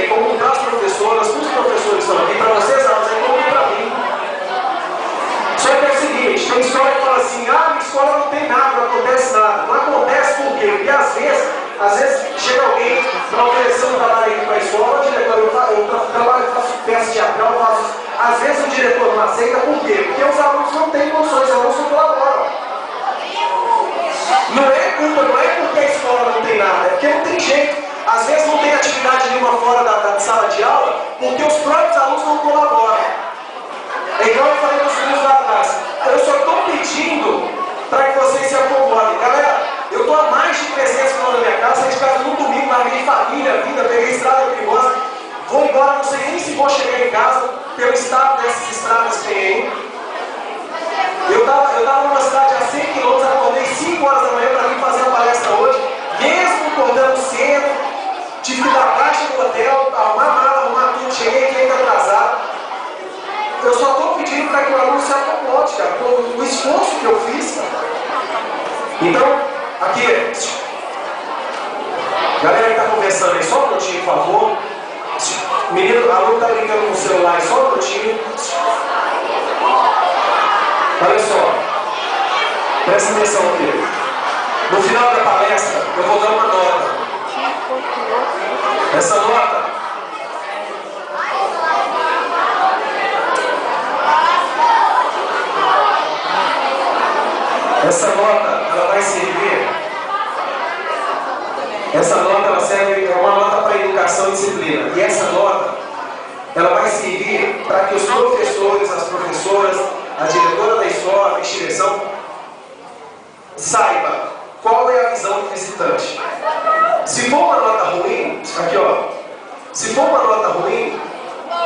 é comum para as professoras, os professores estão aqui, para vocês, alunos, é comum para mim. Só que é o seguinte, tem história que fala assim, ah, minha escola não tem nada, não acontece nada. Não acontece por quê? Porque às vezes chega alguém para oferecer um trabalho aqui para a escola, o diretor, eu trabalho, faço peça de papel, faço. Às vezes o diretor não aceita, por quê? Porque os alunos não têm condições, os alunos não colaboram. Não é culpa, não é porque a escola não tem nada, é porque não tem jeito. Às vezes não tem atividade nenhuma fora da sala de aula, porque os próprios alunos não colaboram. É igual eu falei nos vídeos lá atrás. Eu só estou pedindo para que vocês se acomodem. Galera, eu estou há mais de 300 km da minha casa, saí de casa no domingo, larguei família, vida, peguei estrada perigosa. Vou embora, não sei nem se vou chegar em casa, pelo estado dessas estradas que tem aí. Eu estava numa cidade a 100 km, acordei 5 horas da manhã para vir fazer a palestra hoje, mesmo acordando cedo, tive que dar baixa no hotel, arrumar mala, arrumar tudo, cheguei aqui ainda atrasado. Eu só estou pedindo para que o aluno se acomode, cara, com o esforço que eu fiz, cara. Então, aqui, galera que está conversando aí, só um minutinho, por favor. Menino, aluno está brincando com o celular, só um minutinho. Olha só, presta atenção aqui. No final da palestra, eu vou dar uma nota. Essa nota ela vai servir. Essa nota ela serve, é uma nota para educação e disciplina. E essa nota ela vai servir para que os professores, as professoras, a diretora da escola, a direção, saiba qual é a visão do visitante. Se for uma nota ruim, aqui ó, se for uma nota ruim,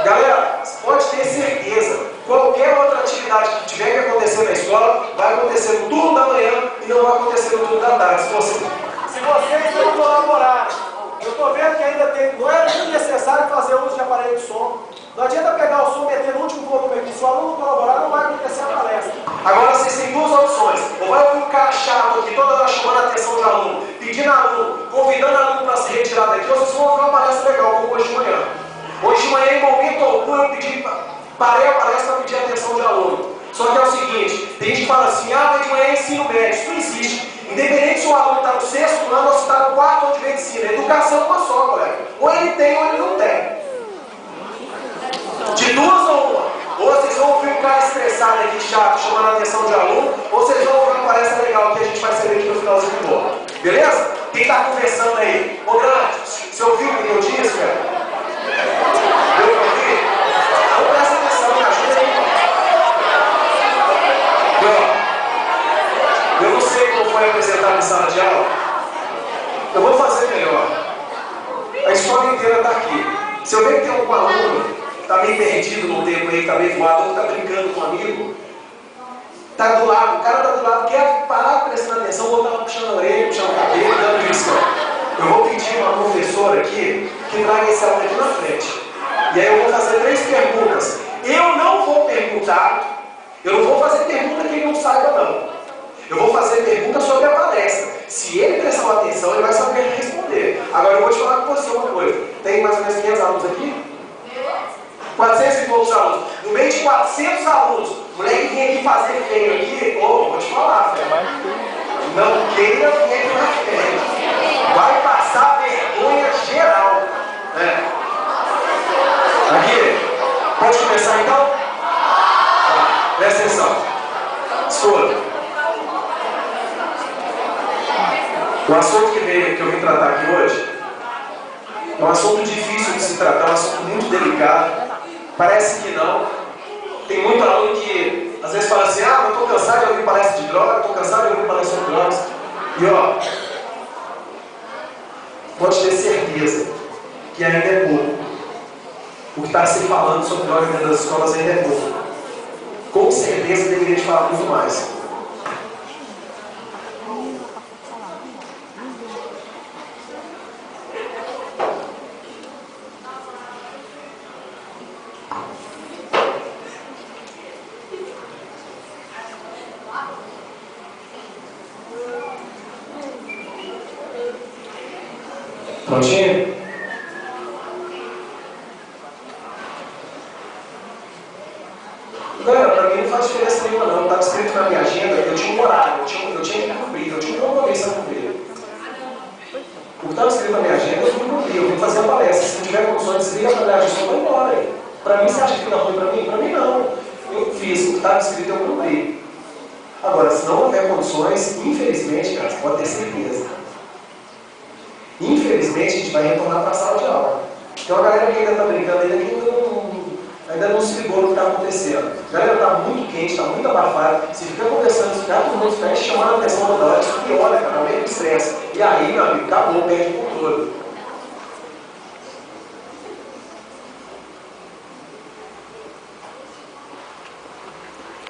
galera, pode ter certeza, qualquer outra atividade que tiver que acontecer na escola, vai acontecer no turno da manhã e não vai acontecer no turno da tarde. Se vocês não colaborarem, eu estou vendo que ainda não é muito necessário fazer uso de aparelho de som. Não adianta pegar o som e meter no último volume aqui. Se o aluno colaborar, não vai acontecer a palestra. Agora vocês têm duas opções. Ou vai ouvir um cara chato aqui, toda hora chamando a atenção do aluno, pedindo aluno, convidando aluno para se retirar daqui, ou vocês vão ouvir uma palestra legal, como hoje de manhã. Hoje de manhã, em momento algum, eu parei a palestra para pedir a atenção de aluno. Só que é o seguinte, tem gente que fala assim, ah, mas de manhã é ensino médio. Isso não existe. Independente se o aluno está no 6º ano ou se está no 4º ano de medicina. Educação é uma só, colega. Ou ele tem ou ele não tem. De duas ou uma. Ou vocês vão ouvir um cara estressado aqui, chato, chamando a atenção de aluno, ou vocês vão ouvir uma palestra legal que a gente vai saber aqui no finalzinho do bloco. Beleza? Quem está conversando aí? Ô, Grande, você ouviu o que eu disse, cara? Eu ouvi? Então presta atenção, me ajuda aí. Eu não sei como foi apresentado em sala de aula. Eu vou fazer melhor. A história inteira está aqui. Se eu ver que tem um aluno que está meio perdido no tempo aí, que está meio voado, ou que está brincando com um amigo, está do lado, o cara está do lado, quer parar prestando atenção, vou estar puxando a orelha, puxando o cabelo, dando isso. Eu vou pedir uma professora aqui que traga esse aluno aqui na frente. E aí eu vou fazer 3 perguntas. Eu não vou perguntar, eu não vou fazer pergunta que ele não saiba não. Eu vou fazer perguntas sobre a palestra. Se ele prestar atenção, ele vai saber responder. Agora eu vou te falar com você uma coisa. Tem mais ou menos 500 alunos aqui? 400 e poucos alunos. No meio de 400 alunos, o moleque vinha aqui fazer feio aqui, vou te falar, velho. Não queira vir aqui na frente. Vai passar vergonha geral. Aqui, pode começar então? Tá, presta atenção. Escuta. O assunto que eu vim tratar aqui hoje é um assunto difícil de se tratar, é um assunto muito delicado. Parece que não. Tem muito aluno que às vezes fala assim, ah, eu estou cansado de ouvir palestra de droga, estou cansado de ouvir palestra sobre drogas. E ó, pode ter certeza que ainda é pouco. O que está se falando sobre drogas dentro das escolas ainda é pouco. Com certeza deveria falar muito mais. Prontinho? desliga a familiaridade, eu vou embora aí. Para mim, você acha que fica ruim para mim? Para mim, não. Eu fiz o que estava escrito, eu cumpri. Agora, se não houver condições, infelizmente, cara, você pode ter certeza. Infelizmente, a gente vai retornar para a sala de aula. Tem uma galera que ainda está brincando, ainda não se ligou no que está acontecendo. A galera está muito quente, está muito abafada. Se ficar conversando, se ficar todo mundo ficar chamando a atenção toda hora, isso piora, cara, aumenta o estresse. E aí, meu amigo, acabou, perde o controle.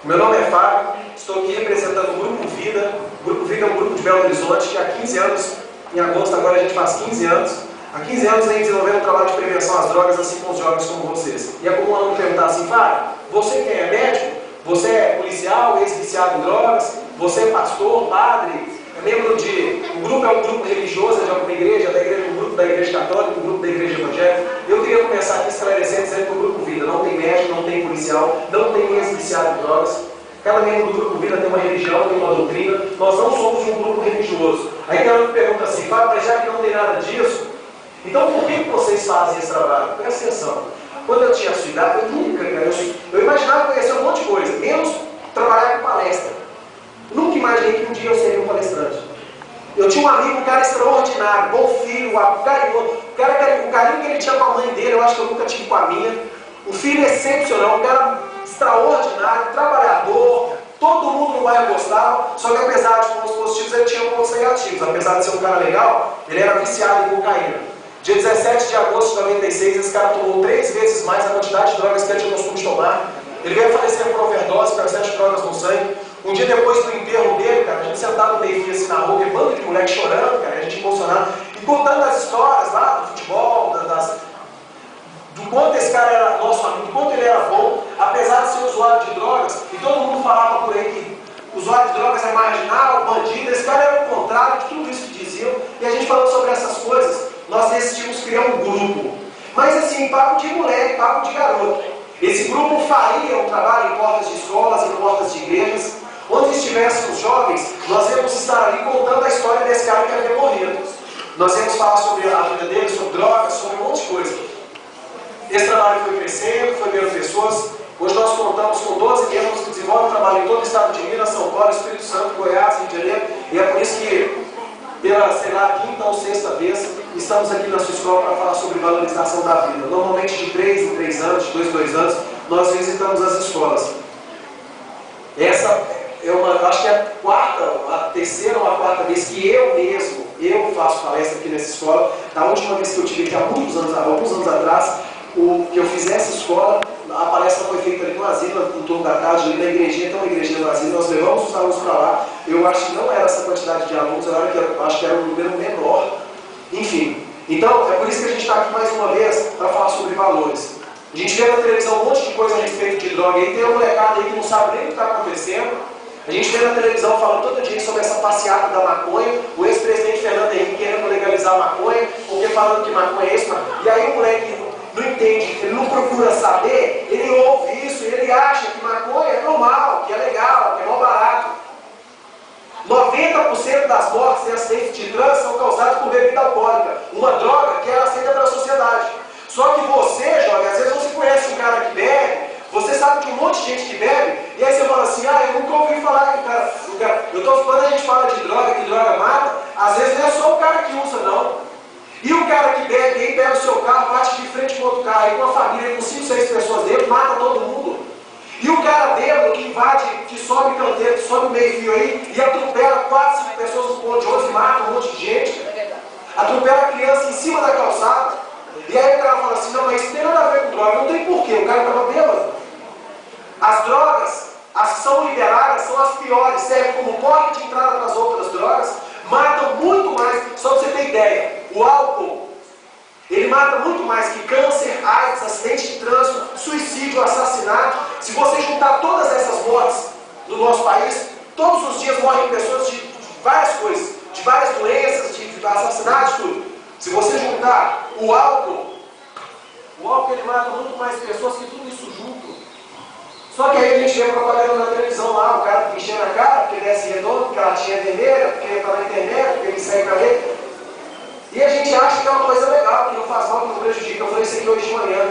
Meu nome é Fábio, estou aqui representando o Grupo Vida. O Grupo Vida é um grupo de Belo Horizonte que há 15 anos, em agosto agora a gente faz 15 anos. Há 15 anos vem desenvolvendo um trabalho de prevenção às drogas, assim como os jovens como vocês. E é comum um aluno perguntar assim, Fábio, você que é médico, você é policial, ex-viciado em drogas, você é pastor, padre, é membro de... O grupo é um grupo religioso, é de alguma igreja, um grupo da igreja católica, um grupo da igreja evangélica. Eu queria começar aqui esclarecendo, dizendo que o Grupo Vida não tem médico, não tem policial, não tem ex-viciado em drogas. Cada membro do Grupo Vida tem uma religião, tem uma doutrina. Nós não somos um grupo religioso. Aí tem uma pergunta assim, Fábio, mas já que não tem nada disso, então por que vocês fazem esse trabalho? Presta atenção. Quando eu tinha a sua idade, eu imaginava conhecer um monte de coisa, menos trabalhar com palestra. Nunca imaginei que um dia eu seria um palestrante. Eu tinha um amigo, um cara extraordinário, bom filho, carinhoso. O carinho que ele tinha com a mãe dele, eu acho que eu nunca tive com a minha. Um filho excepcional, um cara extraordinário, trabalhador, todo mundo no bairro gostava, só que apesar de pontos positivos, ele tinha pontos negativos. Apesar de ser um cara legal, ele era viciado em cocaína. Dia 17 de agosto de 96, esse cara tomou 3 vezes mais a quantidade de drogas que ele tinha costume de tomar. Ele veio a falecer por overdose, por excesso de drogas no sangue. Um dia depois do enterro dele, cara, a gente sentado no meio-dia assim na rua, um bando de moleque chorando, cara, a gente emocionado, e contando as histórias lá do futebol, do quanto esse cara era nosso amigo, do quanto ele era bom, apesar de ser usuário de drogas, e todo mundo falava por aí que o usuário de drogas é marginal, bandido, esse cara era o contrário de tudo isso que diziam, e a gente falando sobre essas coisas, nós decidimos criar um grupo. Mas assim, papo de moleque, papo de garoto. Esse grupo faria um trabalho em portas de escolas, em portas de igrejas. Onde estivessem os jovens, nós íamos estar ali contando a história desse cara que havia morrido. Nós íamos falar sobre a vida dele, sobre drogas, sobre um monte de coisa. Esse trabalho foi crescendo, foi vendo pessoas. Hoje nós contamos com 12 membros que desenvolvem trabalho em todo o estado de Minas, São Paulo, Espírito Santo, Goiás, Rio de Janeiro. E é por isso que, pela, sei lá, quinta ou sexta vez, estamos aqui na sua escola para falar sobre valorização da vida. Normalmente de 3 em 3 anos, de 2 em 2 anos, nós visitamos as escolas. Essa acho que é a terceira ou a quarta vez que eu faço palestra aqui nessa escola. A última vez que eu tive aqui, há alguns anos atrás, que eu fiz essa escola, a palestra foi feita ali no asilo, no turno da tarde, ali na igrejinha, tem uma igrejinha no asilo, nós levamos os alunos para lá. Eu acho que não era essa quantidade de alunos, eu acho que era um número menor. Enfim, então é por isso que a gente está aqui mais uma vez para falar sobre valores. A gente vê na televisão um monte de coisa a respeito de droga, e tem uma molecada aí que não sabe nem o que está acontecendo. A gente vê na televisão falando todo dia sobre essa passeata da maconha, o ex-presidente Fernando Henrique querendo legalizar a maconha, porque falando que maconha é isso, e aí o moleque não entende, ele não procura saber, ele ouve isso, ele acha que maconha é normal, que é legal, que é mal barato. 90% das mortes em acidentes de trânsito são causadas por bebida alcoólica, uma droga que é aceita pela sociedade. Só que você, jovem, às vezes você conhece um cara que bebe, você sabe de um monte de gente que bebe, e aí você fala assim, eu nunca ouvi falar que o cara... Quando a gente fala de droga, que droga mata, às vezes não é só o cara que usa, não. E o cara que bebe, aí pega o seu carro, bate de frente com outro carro, aí com uma família, com 5, 6 pessoas dentro, mata todo mundo. E o cara bêbado que invade, que sobe canteiro, que sobe o meio-fio aí, e atropela 4, 5 pessoas no ponto de ônibus e mata um monte de gente. Atropela a criança em cima da calçada. E aí o cara fala assim, não, mas isso tem nada a ver com droga. Não tem porquê, o cara estava bêbado. As drogas, as que são liberadas, são as piores, servem como porta de entrada para as outras drogas, matam muito mais. Só para você ter ideia, o álcool, ele mata muito mais que câncer, AIDS, acidente de trânsito, suicídio, assassinato. Se você juntar todas essas mortes no nosso país, todos os dias morrem pessoas de várias coisas, de várias doenças, de assassinatos, tudo. Se você juntar o álcool ele mata muito mais pessoas que tudo isso junto. Só que aí a gente vê propaganda na televisão lá, o cara enchendo a cara, porque ele é assim redondo, porque a latinha é vermelha, porque ele está na internet, porque ele segue para ler. E a gente acha que que é uma coisa legal, que não faz mal, que não prejudica. Eu falei isso aqui hoje de manhã.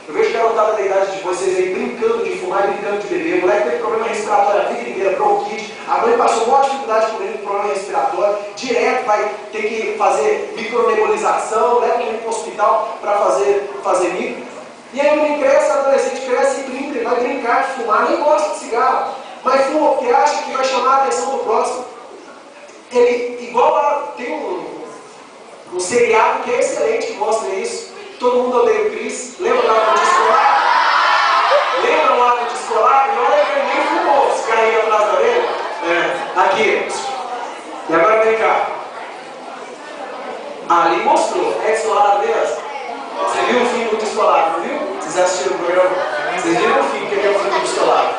Eu vejo garotada da idade de vocês aí brincando de fumar e brincando de beber. O moleque teve problema respiratório a vida inteira, bronquite. A mãe passou maior dificuldade com ele com problema respiratório. Direto vai ter que fazer micronebulização, leva o menino para o hospital para fazer micro. E aí o menino cresce, adolescente cresce e brinca, ele vai brincar de fumar, nem gosta de cigarro. Mas fuma porque acha que vai chamar a atenção do próximo. Ele, igual tem um seriado que é excelente, que mostra isso. Todo mundo odeia o Chris. Lembra da aula de escolar? Lembra da aula de escolar? E olha que ele nem fumou, esse cara aí atrás da orelha. Aqui. E agora vem cá. Ali mostrou. É escolar mesmo? Você viu o fim do escolar, não viu? Vocês assistiram o programa? Vocês viram o fim, que é o fim do escolar?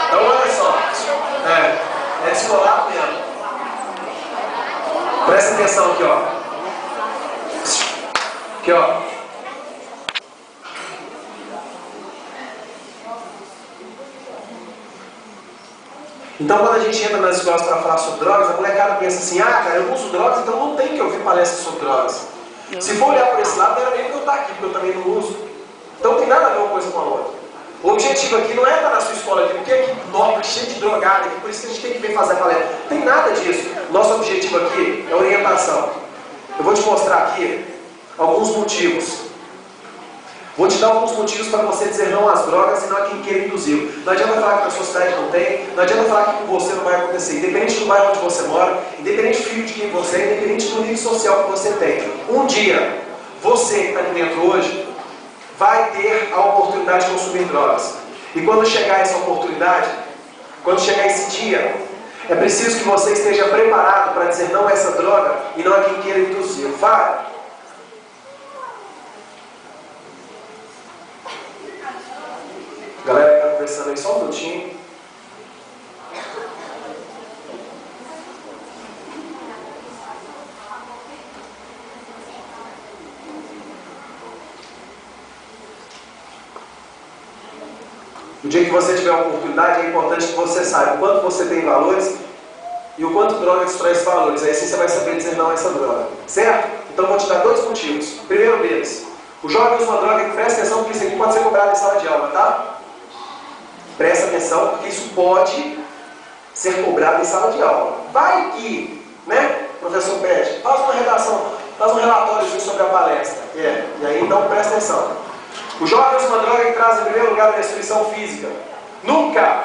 Então olha só. É escolar mesmo. Presta atenção aqui, ó. Aqui, ó. Então, quando a gente entra nas escolas para falar sobre drogas, a molecada pensa assim: ah, cara, eu uso drogas, então não tem que ouvir palestra sobre drogas. Se for olhar por esse lado, não era nem para eu estar aqui, porque eu também não uso. Então, não tem nada a ver uma coisa com a outra. O objetivo aqui não é estar na sua escola aqui, porque aqui, nossa, cheio de drogada aqui, por isso que a gente tem que vir fazer a palestra. Não tem nada disso. Nosso objetivo aqui é orientação. Eu vou te mostrar aqui alguns motivos. Vou te dar alguns motivos para você dizer não às drogas e não a quem queira induzir. Não adianta falar que na sua cidade não tem, não adianta falar que com você não vai acontecer. Independente do bairro onde você mora, independente do filho de quem você é, independente do nível social que você tem. Um dia, você que está aqui dentro hoje, vai ter a oportunidade de consumir drogas. E quando chegar essa oportunidade, quando chegar esse dia, é preciso que você esteja preparado para dizer não a essa droga e não a quem queira induzir. Vai! Galera que está conversando aí, só um minutinho. O dia que você tiver a oportunidade, é importante que você saiba o quanto você tem valores e o quanto droga destrói esses valores. Aí sim você vai saber dizer não a essa droga. Certo? Então vou te dar dois motivos. Primeiro deles, o jovem usa uma droga, presta atenção, porque isso aqui pode ser cobrado em sala de aula, tá? Presta atenção, porque isso pode ser cobrado em sala de aula. Vai que, né, professor pede, faz uma redação, faz um relatório sobre a palestra. E aí então presta atenção. O jovem usa uma droga que traz em primeiro lugar a destruição física. Nunca,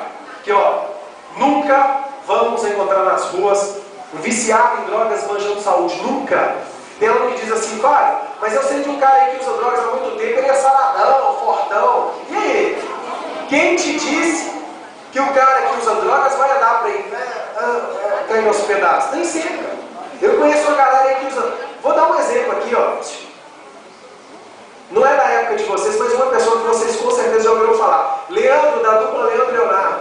nunca vamos encontrar nas ruas um viciado em drogas manjando saúde. Nunca. Tem um que diz assim, vai, mas eu sei de um cara aí que usa drogas há muito tempo, ele é saradão, fortão. E aí? Quem te disse que o cara que usa drogas vai andar para ele, cair aos pedaços? Nem sempre. Eu conheço uma galera aí que usa. Vou dar um exemplo aqui, ó. Não é da época de vocês, mas uma pessoa que vocês com certeza já ouviram falar. Leandro, da dupla Leandro e Leonardo.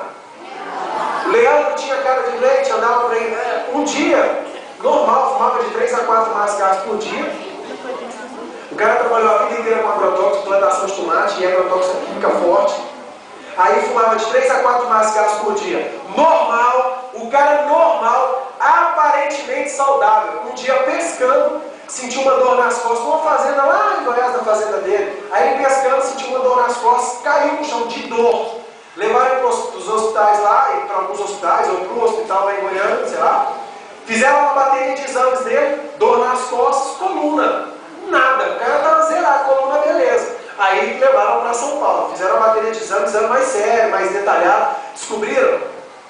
Leandro tinha cara de leite, andava por aí. Um dia, normal, fumava de 3 a 4 mascaras por dia. O cara trabalhou a vida inteira com agrotóxico, plantação de tomate e agrotóxico química forte. Aí fumava de 3 a 4 mascaras por dia. Normal, o cara normal, aparentemente saudável. Um dia pescando, sentiu uma dor nas costas, numa fazenda lá em Goiás, na fazenda dele. Aí ele pescando, sentiu uma dor nas costas, caiu no chão de dor. Levaram ele para os hospitais lá, para alguns hospitais, ou para um hospital lá em Goiânia, sei lá. Fizeram uma bateria de exames dele, dor nas costas, coluna. Nada, o cara estava zerado, coluna beleza. Aí levaram para São Paulo, fizeram uma bateria de exame mais sério, mais detalhado. Descobriram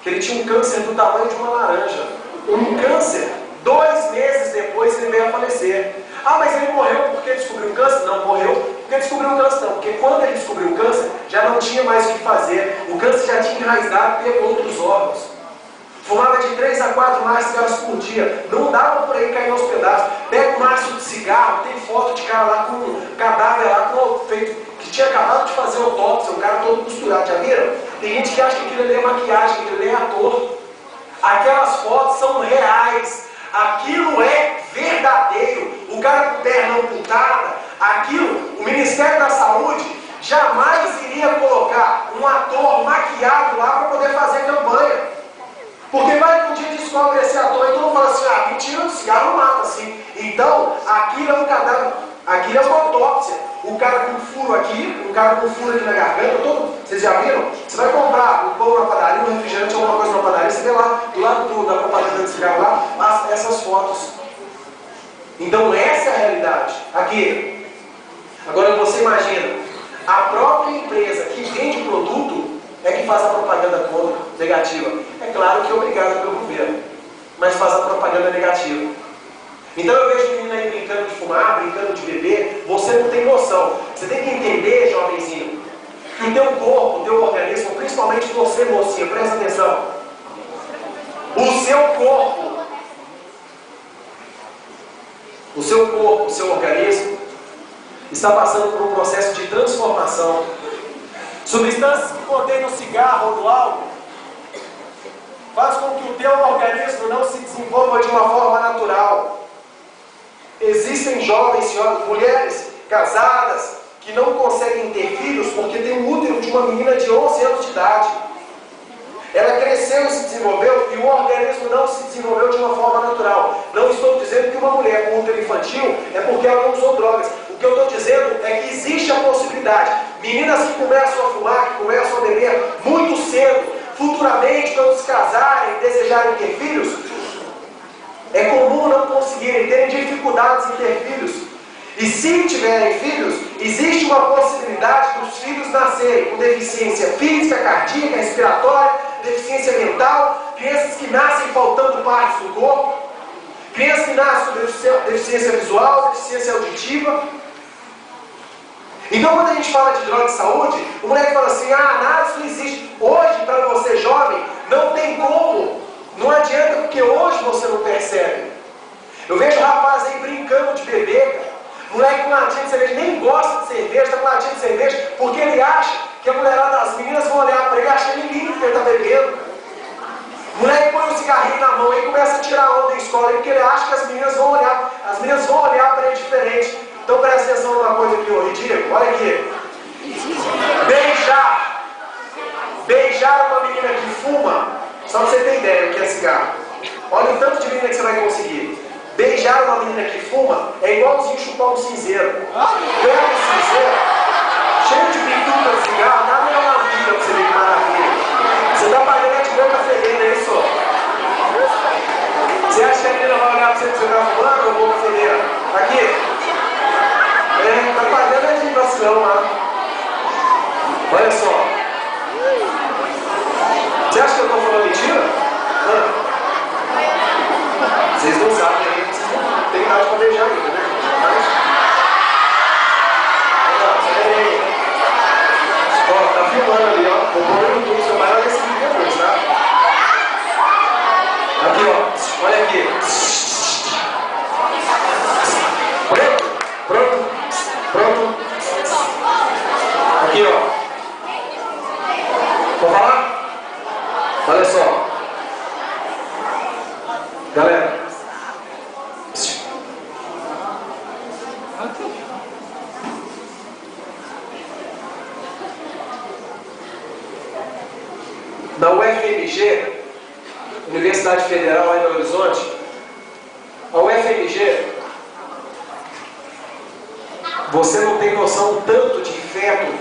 que ele tinha um câncer do tamanho de uma laranja. Um câncer, 2 meses depois ele veio a falecer. Ah, mas ele morreu porque descobriu o câncer? Não, morreu porque descobriu o câncer não. Porque quando ele descobriu o câncer, já não tinha mais o que fazer. O câncer já tinha enraizado e pegou outros órgãos. Fumava de 3 a 4 maços por dia. Não dava por aí cair aos pedaços. Pega um maço de cigarro, tem foto de cara lá com um cadáver lá com feito, que tinha acabado de fazer autópsia, o cara todo costurado, já viram? Tem gente que acha que aquilo ali é maquiagem, que aquilo ali é ator. Aquelas fotos são reais. Aquilo é verdadeiro. O cara com perna amputada, aquilo, o Ministério da Saúde jamais iria colocar um ator maquiado lá para poder fazer campanha. Porque vai que um dia descobre esse ator e todo mundo fala assim, mentira do cigarro não mata, assim. Então, aquilo é um cadáver, aquilo é uma autópsia. O cara com furo aqui, o cara com furo aqui na garganta, vocês já viram? Você vai comprar um pão na padaria, um refrigerante, alguma coisa na padaria, você vê lá, do lado da propaganda do cigarro lá, essas fotos. Então, essa é a realidade. Aqui. Agora, você imagina, a própria empresa que vende o produto é que faz a propaganda negativa. É claro que é obrigada pelo governo, mas faz a propaganda negativa. Então eu vejo menina aí brincando de fumar, brincando de beber, você não tem noção. Você tem que entender, jovenzinho, que o teu corpo, o teu organismo, principalmente você, mocinha, presta atenção. O seu corpo, o seu organismo, está passando por um processo de transformação. Substâncias que contêm no cigarro ou no álcool faz com que o teu organismo não se desenvolva de uma forma natural. Existem jovens, senhoras, mulheres casadas que não conseguem ter filhos porque tem um útero de uma menina de 11 anos de idade. Ela cresceu e se desenvolveu e o organismo não se desenvolveu de uma forma natural. Não estou dizendo que uma mulher com útero infantil é porque ela não usou drogas. O que eu estou dizendo é que existe a possibilidade. Meninas que começam a fumar, que começam a beber muito cedo, futuramente, quando se casarem e desejarem ter filhos, é comum não conseguirem, terem dificuldades em ter filhos. E se tiverem filhos, existe uma possibilidade dos filhos nascerem com deficiência física, cardíaca, respiratória, deficiência mental, crianças que nascem faltando partes do corpo, crianças que nascem com deficiência visual, deficiência auditiva. Então, quando a gente fala de droga de saúde, o moleque fala assim, nada disso existe. Hoje, para você jovem, não tem como. Não adianta, porque hoje você não percebe. Eu vejo rapaz aí brincando de beber, cara. Moleque com latinha de cerveja, nem gosta de cerveja, está com latinha de cerveja, porque ele acha que a mulherada, as meninas vão olhar para ele, acha ele lindo que ele está bebendo. Moleque põe um cigarrinho na mão e começa a tirar onda em escola, porque ele acha que as meninas vão olhar para ele diferente. Então presta atenção numa coisa aqui, ô ridículo, olha aqui. Beijar uma menina que fuma, só para você ter ideia do que é cigarro. Olha o tanto de menina que você vai conseguir. Beijar uma menina que fuma é igualzinho chupar um cinzeiro. Pega um cinzeiro, cheio de pintura de cigarro, dá uma vida pra você ver que maravilha. Você tá pagando de boca fedendo, é isso? Você acha que a menina vai olhar pra você que você tá fumando ou boca fedendo? Aqui. Tá pagando de vacilão lá. Olha só. Você acha que eu tô falando mentira? Não. Vocês não sabem aí, vocês não têm nada para beijar ainda, né? Ó, tá filmando ali, ó. Vou pôr no YouTube, seu maior desse vídeo depois, tá? Aqui, ó. Olha aqui. Pronto. Aqui, ó. Vou falar? Olha só. Galera. Na UFMG, Universidade Federal lá em Belo Horizonte, a UFMG, você não tem noção tanto de feto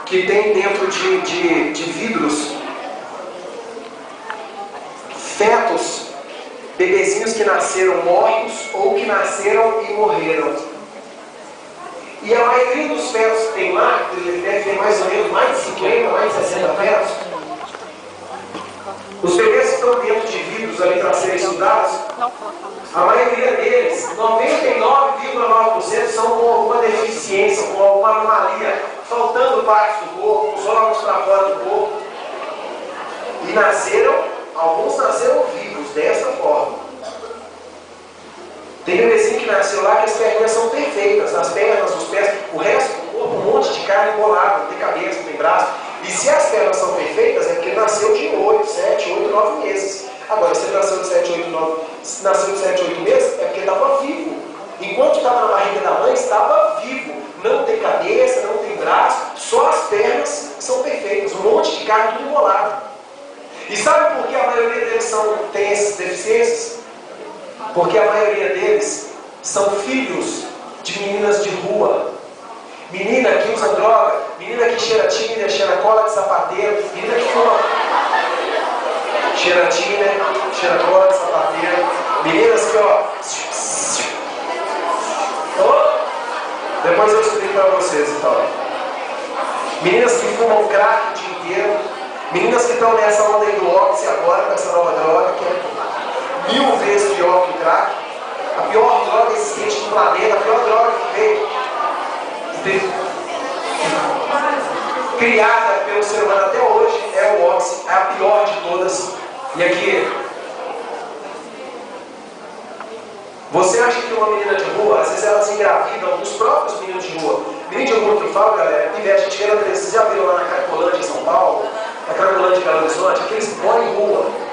que tem dentro de vidros. Fetos, bebezinhos que nasceram mortos ou que nasceram e morreram. E a maioria dos fetos que tem lá, que deve ter mais ou menos mais de 50, mais de 60 fetos, os bebês que estão dentro de vidros ali para serem estudados, a maioria deles, 99,9% são com alguma deficiência, com alguma anomalia, faltando partes do corpo, os órgãos para fora do corpo. E alguns nasceram vivos dessa forma. Tem bebezinho que nasceu lá que as perninhas são perfeitas, as pernas, os pés, o resto do corpo, um monte de carne embolada, não tem cabeça, não tem braço. E se as pernas são perfeitas, é porque ele nasceu de 8, 7, 8, 9 meses. Agora, se ele nasceu de 7, 8, 9, nasceu de 7, 8 meses, é porque ele estava vivo. Enquanto estava na barriga da mãe, estava vivo. Não tem cabeça, não tem braço, só as pernas são perfeitas, um monte de carne tudo embolado. E sabe por que a maioria deles tem essas deficiências? Porque a maioria deles são filhos de meninas de rua. Menina que usa droga, menina que cheira Tinder, cheira cola de sapateiro, menina que fuma cheira Tinder, cheira cola de sapateiro, meninas que depois eu explico para vocês então. Meninas que fumam crack o dia inteiro, meninas que estão nessa onda aí do Oxy agora, com essa nova droga, que é 1000 vezes pior que o crack, a pior droga existente no planeta, a pior droga que veio criada pelo ser humano até hoje é o Oxy, é a pior de todas. E aqui, você acha que uma menina de rua, às vezes elas engravidam dos próprios meninos de rua? Menino de rua que eu falo, galera, pivete de feira, vocês já viram lá na Cracolândia em São Paulo, na Cracolândia de Belo Horizonte, aqueles moram em rua.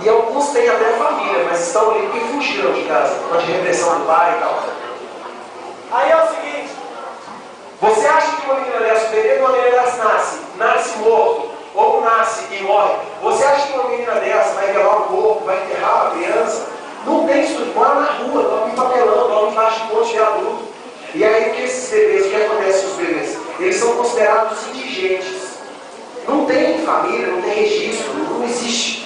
E alguns têm até família, mas estão ali porque fugiram de casa, por causa de repressão do pai e tal. Aí é o seguinte, você acha que uma menina dessa, o bebê de uma menina dessa nasce morto, ou nasce e morre, você acha que uma menina dessa vai velar o corpo, vai enterrar a criança? Não tem isso, mora na rua, dorme em papelão, dorme embaixo de ponte de adulto. E aí o que esses bebês, o que acontece com os bebês? Eles são considerados indigentes. Não tem família, não tem registro, não existe.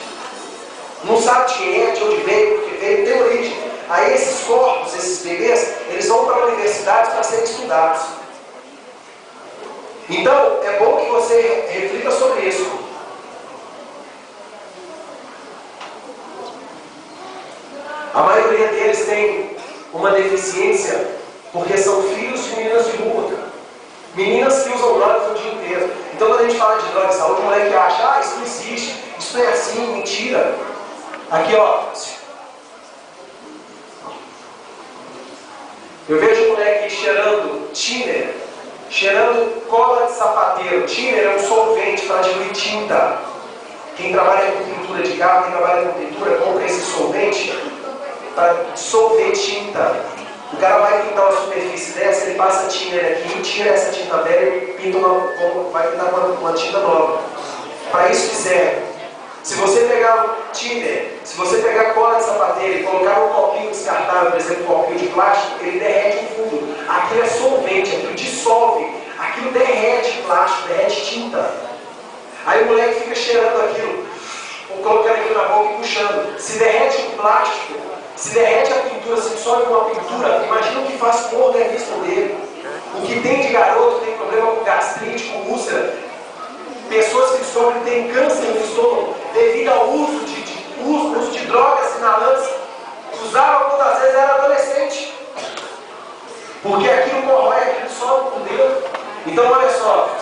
Não sabe de quem é, de onde veio, porque veio, tem origem. Aí esses corpos, esses bebês, eles vão para a universidade para serem estudados. Então, é bom que você reflita sobre isso. A maioria deles tem uma deficiência porque são filhos de meninas de rua. Meninas que usam drogas o dia inteiro. Então, quando a gente fala de droga e saúde, o moleque acha, isso não existe, isso não é assim, mentira. Aqui, ó. Eu vejo um moleque cheirando thinner, cheirando cola de sapateiro. Thinner é um solvente para diluir tinta. Quem trabalha com pintura de carro, quem trabalha com pintura, compra esse solvente para dissolver tinta. O cara vai pintar uma superfície dessa, ele passa thinner aqui, tira essa tinta velha e pinta vai pintar uma tinta nova. Para isso que serve. Se você pegar um thinner, se você pegar cola de sapateiro e colocar um copinho descartável, por exemplo, um copinho de plástico, ele derrete o fundo. Aquilo é solvente, aquilo dissolve, aquilo derrete plástico, derrete tinta. Aí o moleque fica cheirando aquilo, ou colocando aquilo na boca e puxando. Se derrete o plástico, se derrete a pintura, se dissolve uma pintura, imagina o que faz com o organismo dele. O que tem de garoto tem problema com gastrite, com úlcera. Pessoas que descobrem que têm câncer no estômago devido ao uso de drogas inalantes. Usavam quando às vezes era adolescente. Porque aquilo corrói, aquilo sobe por dentro. Então olha só.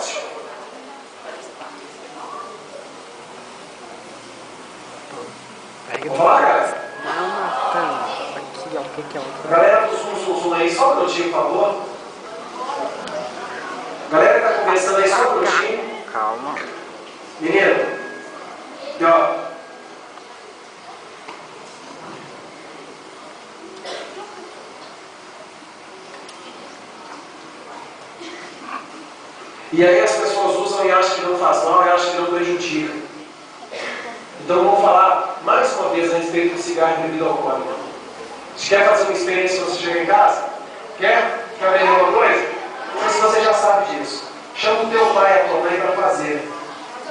Vamos falar, cara? Aqui, ó, o que é o... Galera do Zoom aí, só um minutinho, por favor. Galera que está conversando aí, só um minutinho. Calma. Menino, e ó. E aí as pessoas usam e acham que não faz mal e acham que não prejudica. Então vamos falar mais uma vez a respeito do cigarro e bebida alcoólica. Você quer fazer uma experiência quando você chega em casa? Quer? Quer ver alguma coisa? Não sei se você já sabe disso. Chama o teu pai e a tua mãe para fazer.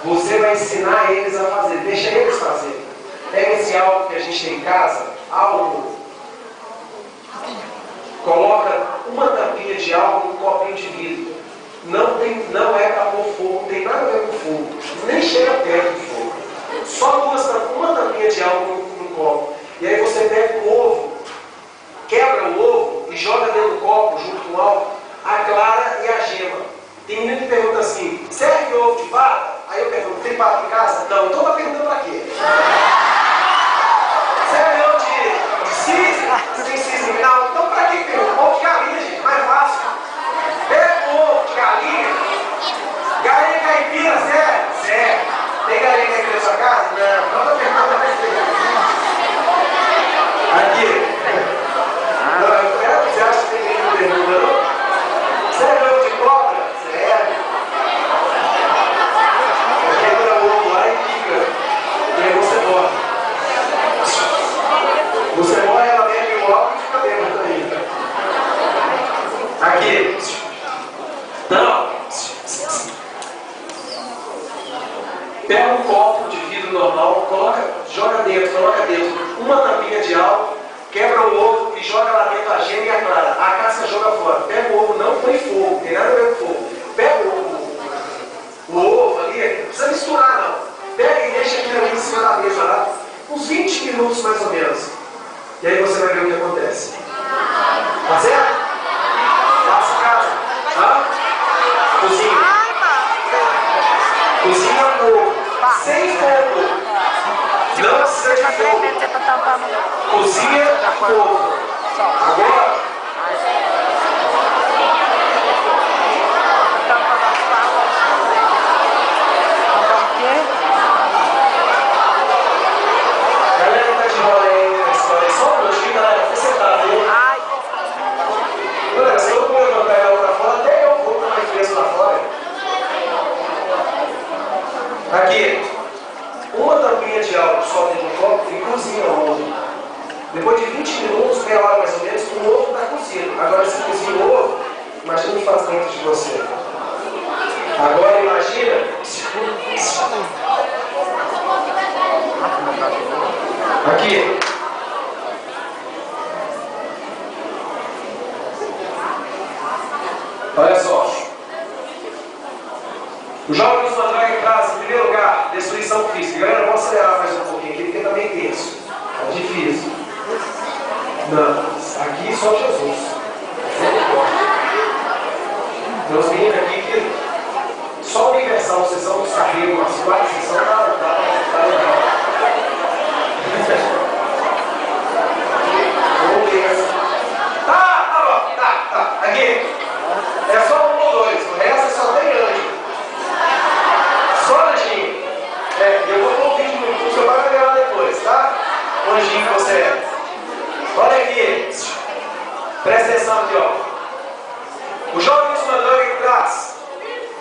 Você vai ensinar eles a fazer. Deixa eles fazer. Pega esse álcool que a gente tem em casa, álcool. Coloca uma tampinha de álcool num copinho de vidro. Não é para pôr fogo, não tem nada a ver com fogo. Nem chega perto de fogo. Só uma tampinha de álcool no copo. E aí você pega o ovo, quebra o ovo e joga dentro do copo, junto com o álcool, a clara e a gema. Tem menino que pergunta assim, serve ovo de pata? Aí eu pergunto, tem pata em casa? Não, então tá perguntando pra quê? Serve ovo de cisne? Você tem cisne? Não, então pra que pergunta? Ovo de galinha, gente, mais fácil. Pega o ovo de galinha, galinha caipira, serve? Serve. Tem galinha caipira na sua casa? Não, então tá perguntando pra quê? Então, joga dentro, coloca dentro uma tampinha de álcool, quebra o ovo e joga lá dentro a gema e a clara. A casca joga fora. Pega o ovo, não põe fogo, tem nada a ver com fogo. Pega o ovo ali, não precisa misturar não. Pega e deixa aquilo ali em cima da mesa lá, uns 20 minutos mais ou menos. E aí você vai ver o que acontece. Tá certo? Faça casa. Tá? Cozinha. Cozinha pouco. Sem fogo. Não precisa de fogo. Cozinha pouco. Agora. Galera, não tá de rola aí na história. Só um minutinho, galera. Fica sentado, viu? Galera, se eu vou levantar ela pra fora, até eu vou mais fresco lá fora. Aqui. Uma tampinha de álcool só dentro do copo e cozinha o ovo. Depois de 20 minutos, meia hora mais ou menos, o ovo está cozido. Agora você cozinha o ovo, imagina o que faz dentro de você. Agora imagina. Aqui. Olha só. Os jogos do André traz, em primeiro lugar, destruição física. Galera, vamos acelerar mais um pouquinho aqui, porque também tem isso. É difícil. Não, aqui só Jesus. Tem uns meninos aqui que só universal, sessão dos carregos, umas 4 sessões, tá legal. Vamos ver essa. Tá. Aqui. É só um ou dois, o resto só tem anjo. Só anjinho. Eu vou pôr o vídeo no YouTube, você vai ver lá depois, tá? O anjinho que você é. Olha aqui. Presta atenção aqui, ó. O jovem nos mandou aqui atrás.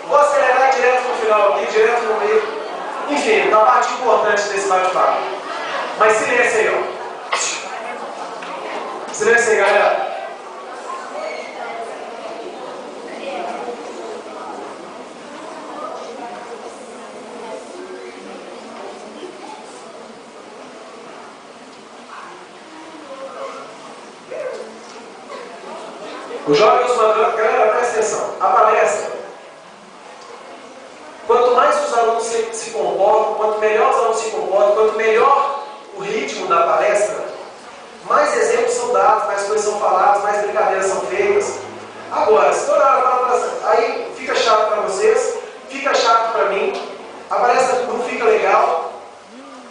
Vou acelerar direto no final aqui, direto no meio. Enfim, uma parte importante desse bate-papo. Mas silêncio aí, ó. Silêncio aí, galera. O jovem nos mandou, galera, presta atenção. A palestra, quanto mais os alunos se comportam, quanto melhor os alunos se comportam, quanto melhor o ritmo da palestra, mais exemplos são dados, mais coisas são faladas, mais brincadeiras são feitas. Agora, se toda hora fala, aí fica chato para vocês, fica chato para mim, a palestra não fica legal.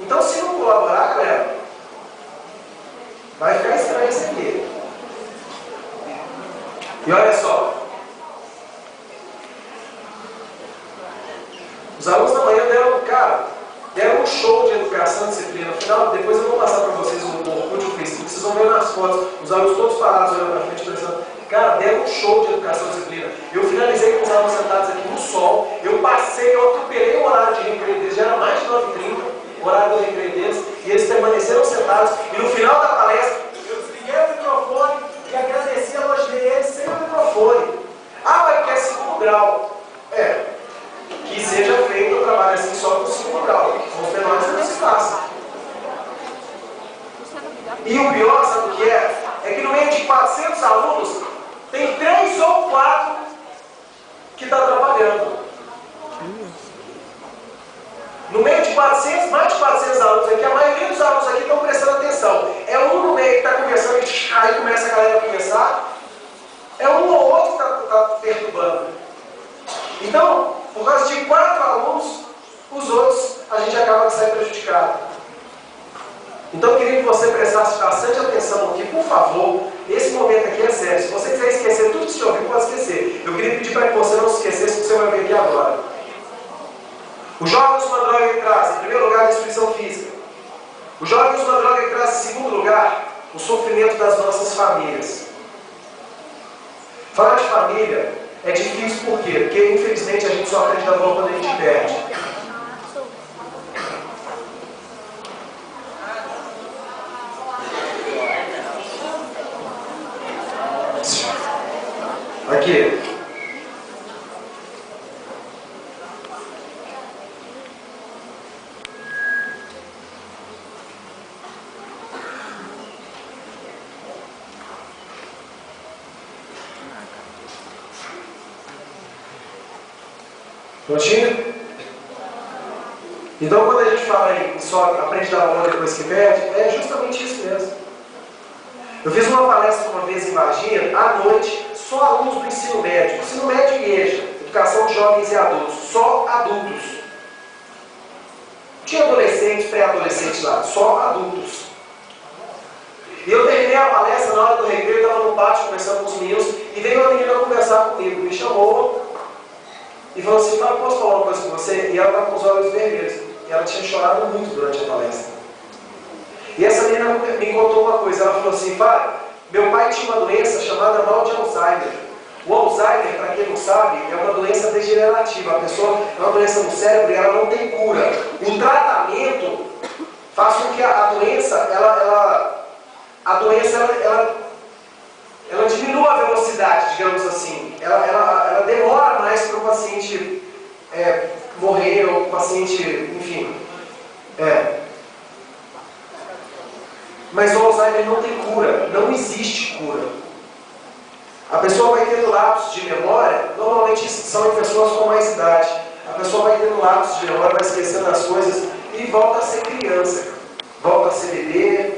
Então, se não colaborar, galera, vai ficar estranho isso aqui. E olha só, os alunos da manhã deram um show de educação e disciplina. No final, depois eu vou passar para vocês no Orkut, no Facebook, vocês vão ver nas fotos, os alunos todos parados olhando para frente, pensando, cara, deram um show de educação e disciplina. Eu finalizei com os alunos sentados aqui no sol, eu atropelei o horário de recreio deles, já era mais de 9h30, o horário do recreio deles, e eles permaneceram sentados, e no final da palestra, eu desliguei o microfone, e agradeci, elogiei eles sem o microfone. Mas quer 5 graus. Que seja feito o trabalho assim só com 5 graus. Com os menores não se faça. E o pior, sabe o que é? É que no meio de 400 alunos, tem 3 ou 4 que estão atrapalhando. No meio de 400, mais de 400 alunos aqui, a maioria dos alunos aqui estão prestando atenção. É um no meio que está conversando, aí começa a galera a conversar. É um ou outro que está perturbando. Então, por causa de 4 alunos, os outros a gente acaba de sair prejudicado. Então eu queria que você prestasse bastante atenção aqui, por favor. Esse momento aqui é sério. Se você quiser esquecer tudo que você ouviu, pode esquecer. Eu queria pedir para que você não se esquecesse o que você vai ver aqui agora. O jovem nos mandou aqui atrás, em primeiro lugar, a destruição física. O jovem nos mandou aqui atrás, em segundo lugar, o sofrimento das nossas famílias. Falar de família é difícil por quê? Porque infelizmente a gente só acredita no quando a gente perde. Aqui. Não tinha? Então, quando a gente fala em só aprende a dar valor depois que perde, é justamente isso mesmo. Eu fiz uma palestra uma vez em Varginha, à noite, só alunos do ensino médio. Ensino médio e EJA, educação de jovens e adultos. Só adultos. Não tinha adolescentes, pré-adolescentes lá, só adultos. E eu terminei a palestra, na hora do recreio, eu estava no pátio conversando com os meninos, e veio uma menina conversar comigo, me chamou e falou assim: "Fábio, posso falar uma coisa com você?" E ela estava com os olhos vermelhos. E ela tinha chorado muito durante a palestra. E essa menina me contou uma coisa, ela falou assim: "Fábio, meu pai tinha uma doença chamada mal de Alzheimer. O Alzheimer, para quem não sabe, é uma doença degenerativa. A pessoa é uma doença no cérebro e ela não tem cura. O tratamento faz com que a doença, ela diminua a velocidade, digamos assim. Ela demora mais para o paciente morrer, ou o paciente, enfim. Mas o Alzheimer não tem cura, não existe cura. A pessoa vai tendo lapsos de memória, normalmente são em pessoas com mais idade. A pessoa vai tendo lapsos de memória, vai esquecendo as coisas e volta a ser criança, volta a ser bebê.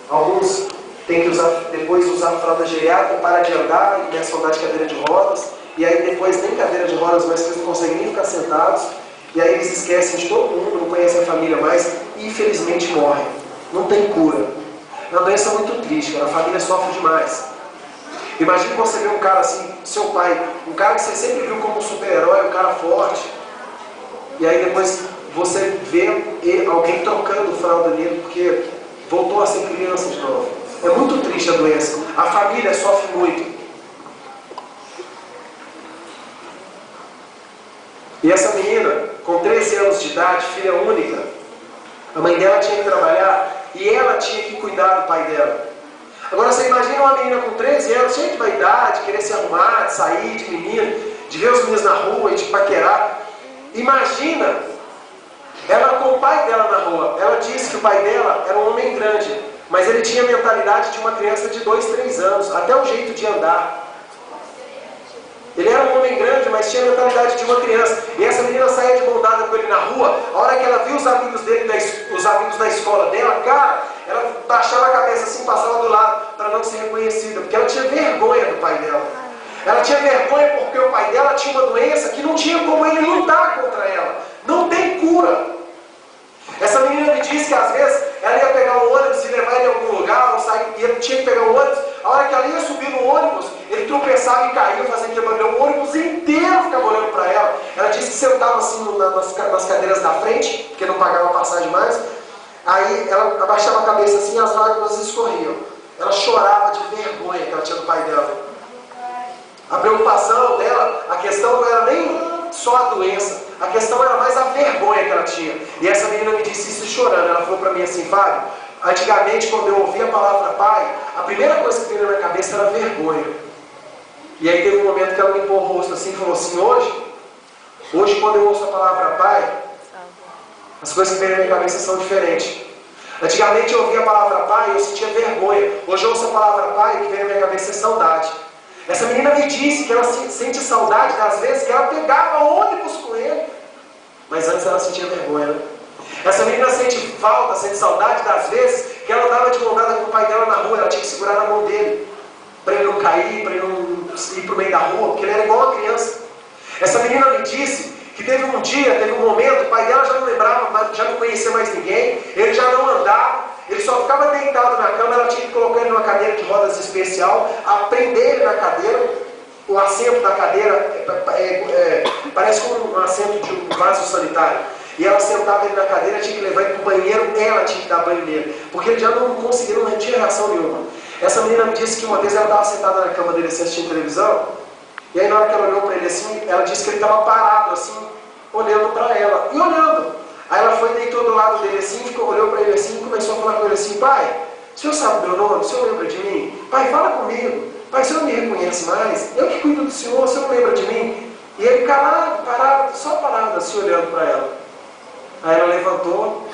Alguns têm que depois usar fralda geriátrica, para de andar e começam a andar de cadeira de rodas. E aí depois nem cadeira de rodas, mas eles não conseguem nem ficar sentados. E aí eles esquecem de todo mundo, não conhecem a família mais e infelizmente morrem. Não tem cura. É uma doença muito triste, a família sofre demais. Imagine você ver um cara assim, seu pai, um cara que você sempre viu como um super-herói, um cara forte. E aí depois você vê alguém trocando fralda nele porque voltou a ser criança de novo. É muito triste a doença. A família sofre muito. E essa menina, com 13 anos de idade, filha única, a mãe dela tinha que trabalhar e ela tinha que cuidar do pai dela. Agora você imagina uma menina com 13 anos, cheia de vaidade, querer se arrumar, de sair de menino, de ver os meninos na rua e de paquerar. Imagina ela com o pai dela na rua. Ela disse que o pai dela era um homem grande, mas ele tinha a mentalidade de uma criança de 2, 3 anos, até o jeito de andar. Ele era um homem grande, mas tinha a mentalidade de uma criança. E essa menina saía de mão dada com ele na rua. A hora que ela viu os amigos dele, os amigos da escola dela, cara, ela baixava a cabeça assim, passava do lado, para não ser reconhecida, porque ela tinha vergonha do pai dela. Ela tinha vergonha porque o pai dela tinha uma doença que não tinha como ele lutar contra ela. Não tem cura. Essa menina me disse que às vezes ela ia pegar um ônibus e levar ele em algum lugar, e ele tinha que pegar um ônibus. A hora que ela ia subir no ônibus, ele tropeçava e caiu, fazendo quebra. O ônibus inteiro ficava olhando para ela. Ela disse que sentava assim nas cadeiras da frente, porque não pagava passagem mais. Aí ela abaixava a cabeça assim e as lágrimas escorriam. Ela chorava de vergonha que ela tinha do pai dela. A preocupação dela, a questão não era nem só a doença, a questão era mais a vergonha que ela tinha. E essa menina me disse isso chorando. Ela falou para mim assim: "Fábio, antigamente quando eu ouvia a palavra pai, a primeira coisa que veio na minha cabeça era vergonha." E aí teve um momento que ela limpou o rosto assim e falou assim: hoje quando eu ouço a palavra pai, as coisas que vêm na minha cabeça são diferentes. Antigamente eu ouvia a palavra pai e eu sentia vergonha. Hoje eu ouço a palavra pai e o que vem na minha cabeça é saudade. Essa menina me disse que ela sente saudade das vezes que ela pegava ônibus com ele. Mas antes ela sentia vergonha, né? Essa menina sente falta, sente saudade das vezes que ela andava de mão dada com o pai dela na rua. Ela tinha que segurar na mão dele, para ele não cair, para ele não ir para o meio da rua, porque ele era igual a criança. Essa menina me disse que teve um dia, teve um momento, o pai dela já não lembrava, já não conhecia mais ninguém, ele já não andava. Ele só ficava deitado na cama, ela tinha que colocar ele numa cadeira de rodas especial, prender ele na cadeira. O assento da cadeira parece como um assento de um vaso sanitário. E ela sentava ele na cadeira, tinha que levar ele para o banheiro, ela tinha que dar banho nele, porque ele já não conseguia, não tinha reação nenhuma. Essa menina me disse que uma vez ela estava sentada na cama dele assim, assistindo televisão, e aí na hora que ela olhou para ele assim, ela disse que ele estava parado assim, olhando para ela, e olhando. Aí ela foi e deitou do lado dele assim, olhou para ele assim, e começou a falar com ele assim: "Pai, o senhor sabe meu nome? O senhor lembra de mim? Pai, fala comigo. Pai, o senhor me reconhece mais? Eu que cuido do senhor, o senhor lembra de mim?" E ele calado, parado, só parado assim, olhando para ela. Aí ela levantou,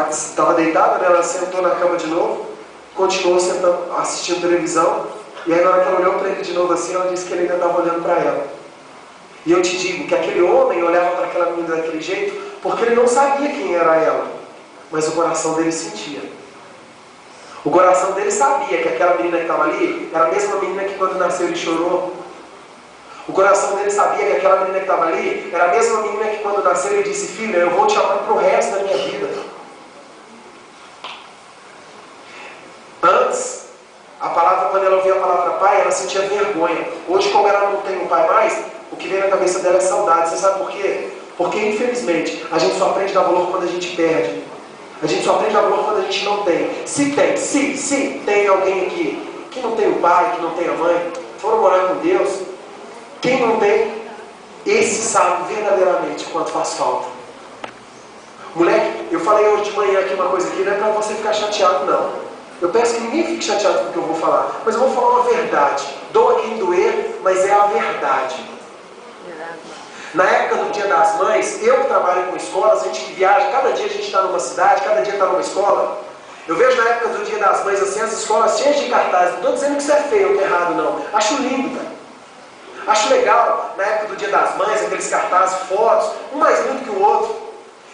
estava deitada, né? Ela sentou na cama de novo, continuou sentando, assistindo televisão. E aí na hora que ela olhou para ele de novo assim, ela disse que ele ainda estava olhando para ela. E eu te digo que aquele homem olhava para aquela menina daquele jeito porque ele não sabia quem era ela, mas o coração dele sentia. O coração dele sabia que aquela menina que estava ali era a mesma menina que quando nasceu ele chorou. O coração dele sabia que aquela menina que estava ali era a mesma menina que quando nasceu ele disse: filha, eu vou te amar para o resto da minha vida. Antes, a palavra, quando ela ouvia a palavra pai, ela sentia vergonha. Hoje, como ela não tem um pai mais, o que vem na cabeça dela é saudade. Você sabe por quê? Porque, infelizmente, a gente só aprende a dar valor quando a gente perde. A gente só aprende a dar valor quando a gente não tem. Se tem alguém aqui que não tem o pai, que não tem a mãe, foram morar com Deus, quem não tem, esse sabe verdadeiramente quanto faz falta. Moleque, eu falei hoje de manhã aqui uma coisa aqui, não é para você ficar chateado, não. Eu peço que ninguém fique chateado com o que eu vou falar, mas eu vou falar uma verdade. Doa quem doer, mas é a verdade. Na época do Dia das Mães, eu que trabalho com escolas, a gente que viaja, cada dia a gente está numa cidade, cada dia está numa escola. Eu vejo na época do Dia das Mães, assim, as escolas cheias de cartazes. Não estou dizendo que isso é feio ou que é errado, não. Acho lindo, cara. Acho legal, na época do Dia das Mães, aqueles cartazes, fotos, um mais lindo que o outro.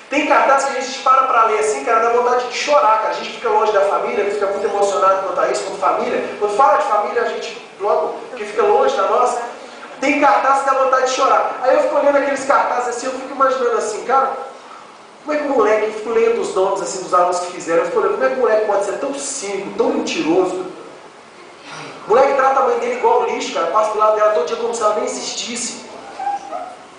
Tem cartazes que a gente para ler assim, cara, dá vontade de chorar, cara. A gente fica longe da família, fica muito emocionado quanto a isso, quanto família. Quando fala de família, a gente logo, porque fica longe da nossa. Tem cartazes que dá vontade de chorar. Aí eu fico olhando aqueles cartazes assim, eu fico imaginando assim, cara, como é que o moleque, eu fico lendo os nomes assim dos alunos que fizeram, eu fico olhando, como é que o moleque pode ser tão cínico, tão mentiroso? O moleque trata a mãe dele igual lixo, cara, passa do lado dela todo dia como se ela nem existisse.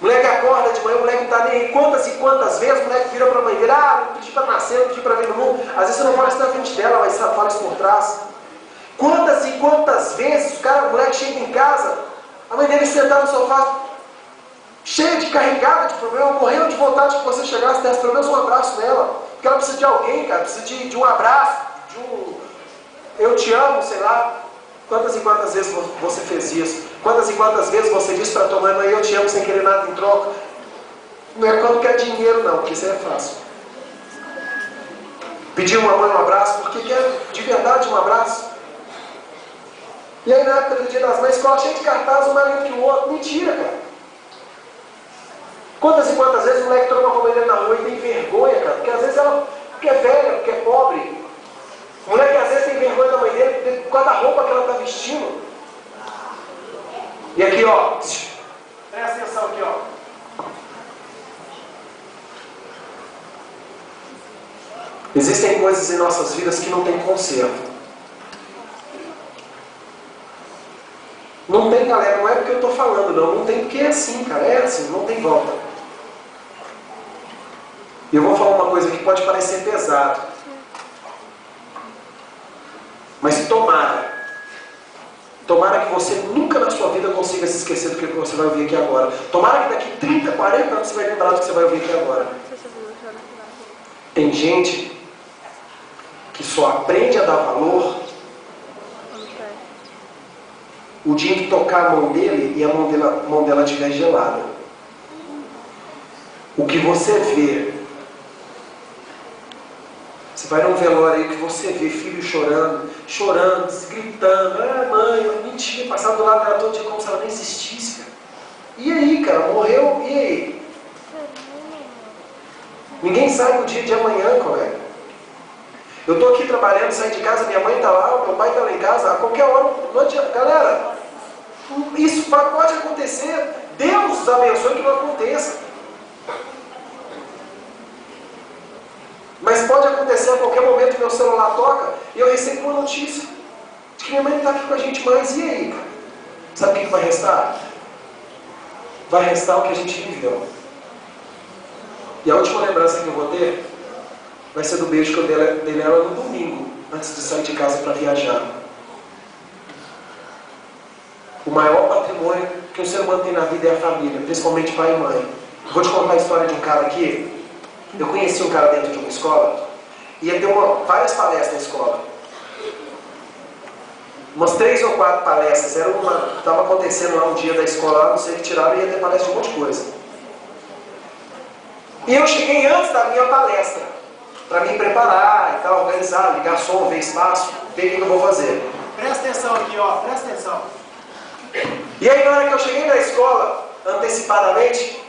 O moleque acorda de manhã, o moleque não está nem aí. Quantas e quantas vezes o moleque vira para a mãe dele: ah, não pedi para nascer, não pedi para vir no mundo. Às vezes você não fala isso na frente dela, mas você fala isso por trás. Quantas e quantas vezes o moleque chega em casa, a mãe dele sentada no sofá, cheia de carregada de problema, morrendo de vontade que você chegasse, desse pelo menos um abraço nela. Porque ela precisa de alguém, cara, precisa de um abraço, de um eu te amo, sei lá. Quantas e quantas vezes você fez isso? Quantas e quantas vezes você disse para tua mãe: eu te amo sem querer nada em troca? Não é quando quer dinheiro, não, porque isso é fácil. Pedir uma mãe um abraço porque quer de verdade um abraço. E aí na época do Dia das Mães, escola cheia de cartazes, um mais lindo que o outro. Mentira, cara. Quantas e quantas vezes o moleque troca uma comida na rua e tem vergonha, cara? Porque às vezes ela porque é velha, porque é pobre. O moleque às vezes tem vergonha da mãe dele por causa da roupa que ela está vestindo. E aqui, ó, presta atenção aqui, ó. Existem coisas em nossas vidas que não tem conserto. Não tem, galera, não é porque eu estou falando, não tem porque é assim, cara, é assim, não tem volta. E eu vou falar uma coisa que pode parecer pesado. Mas tomara que você nunca na sua vida consiga se esquecer do que você vai ouvir aqui agora. Tomara que daqui 30, 40 anos você vai lembrar do que você vai ouvir aqui agora. Tem gente que só aprende a dar valor o dia que tocar a mão dele e a mão dela estiver gelada. O que você vê, você vai num velório aí que você vê filho chorando, gritando: ah, mãe, mentira, passava do lado dela todo dia como se ela nem existisse, cara. E aí, cara, morreu, e aí? Ninguém sabe o dia de amanhã, colega. Eu estou aqui trabalhando, saí de casa, minha mãe está lá, meu pai está lá em casa, a qualquer hora, não adianta. Galera, isso pode acontecer. Deus abençoe que não aconteça. Mas pode acontecer a qualquer momento, meu celular toca e eu recebo uma notícia de que minha mãe não está aqui com a gente mais. E aí, cara? Sabe o que vai restar? Vai restar o que a gente viveu. E a última lembrança que eu vou ter vai ser do beijo que eu dei nela no domingo, antes de sair de casa para viajar. O maior patrimônio que o ser humano tem na vida é a família, principalmente pai e mãe. Vou te contar a história de um cara aqui. Eu conheci um cara dentro de uma escola, ia ter várias palestras na escola. Umas 3 ou 4 palestras. Estava acontecendo lá um dia da escola, não sei o que tiraram, e ia ter palestra de um monte de coisa. E eu cheguei antes da minha palestra, para me preparar e tal, organizar, ligar som, ver espaço, ver o que eu vou fazer. Presta atenção aqui, ó, presta atenção. E aí na hora que eu cheguei na escola, antecipadamente,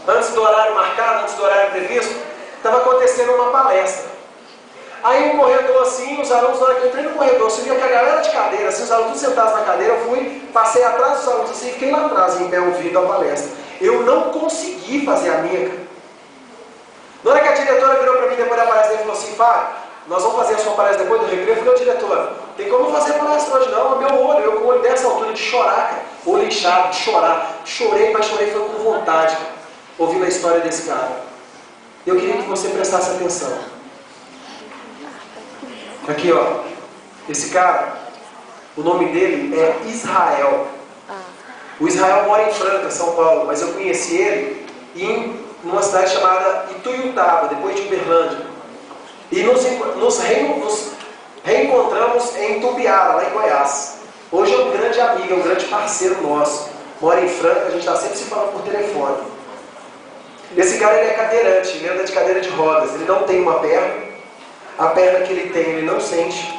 antes do horário marcado, antes do horário previsto, estava acontecendo uma palestra. Aí um corredor assim, os alunos, na hora que eu entrei no corredor, você via que a galera de cadeira, assim, os alunos todos sentados na cadeira, eu fui, passei atrás dos alunos assim, fiquei lá atrás, em pé ouvindo a palestra. Eu não consegui fazer a minha, cara. Na hora que a diretora virou para mim depois da palestra e falou assim, Fábio, nós vamos fazer a sua palestra depois do recreio. Eu falei, diretora, tem como fazer a palestra hoje não? É meu olho, eu com o olho dessa altura de chorar, cara. Olho inchado, de chorar. Chorei, mas chorei foi com vontade, cara, ouvindo a história desse cara. Eu queria que você prestasse atenção. Aqui, ó. Esse cara, o nome dele é Israel. O Israel mora em Franca, São Paulo, mas eu conheci ele numa cidade chamada Ituiutaba, depois de Uberlândia. E nos reencontramos em Tubiara, lá em Goiás. Hoje é um grande amigo, é um grande parceiro nosso. Mora em Franca, a gente está sempre se falando por telefone. Esse cara ele é cadeirante, ele anda de cadeira de rodas, ele não tem uma perna. A perna que ele tem, ele não sente.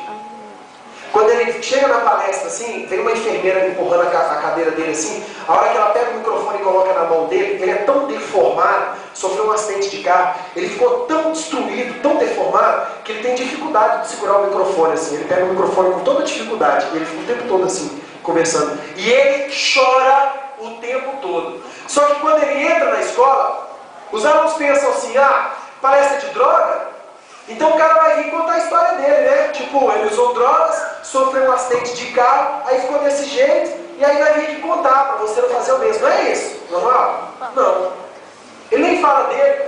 Quando ele chega na palestra assim, vem uma enfermeira empurrando a cadeira dele assim, a hora que ela pega o microfone e coloca na mão dele, ele é tão deformado, sofreu um acidente de carro, ele ficou tão destruído, tão deformado, que ele tem dificuldade de segurar o microfone assim. Ele pega o microfone com toda dificuldade, e ele fica o tempo todo assim, conversando. E ele chora o tempo todo. Só que quando ele entra na escola, os alunos pensam assim, palestra de droga? Então o cara vai vir contar a história dele, né? Tipo, ele usou drogas, sofreu um acidente de carro, aí ficou desse jeito, e aí vai vir aqui contar para você não fazer o mesmo. Não é isso? Normal? Não. Ele nem fala dele.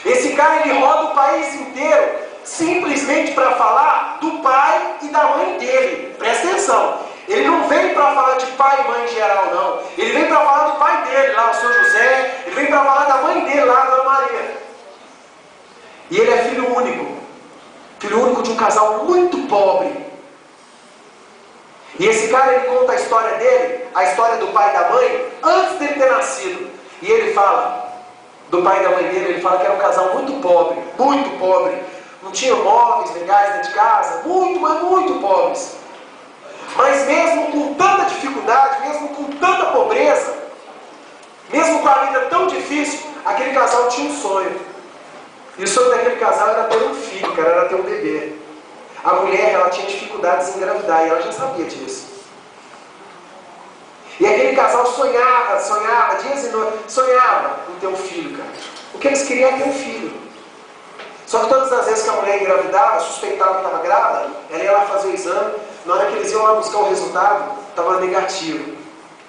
Esse cara, ele roda o país inteiro, simplesmente para falar do pai e da mãe dele. Presta atenção. Ele não vem para falar de pai e mãe em geral, não. Ele vem para falar do pai dele, lá, o seu José. Ele vem para falar da mãe dele, lá, a Dona Maria. E ele é filho único de um casal muito pobre. E esse cara, ele conta a história dele, a história do pai e da mãe, antes dele ter nascido. E ele fala do pai e da mãe dele, ele fala que era um casal muito pobre, não tinha móveis legais dentro de casa, mas muito pobres. Mas mesmo com tanta dificuldade, mesmo com tanta pobreza, mesmo com a vida tão difícil, aquele casal tinha um sonho. E o sonho daquele casal era ter um filho, cara, era ter um bebê. A mulher, ela tinha dificuldades em engravidar e ela já sabia disso. E aquele casal sonhava, dias e noites, sonhava em ter um filho, cara. O que eles queriam é ter um filho. Só que todas as vezes que a mulher engravidava, suspeitava que estava grávida, ela ia lá fazer o exame, na hora que eles iam lá buscar o resultado, estava negativo.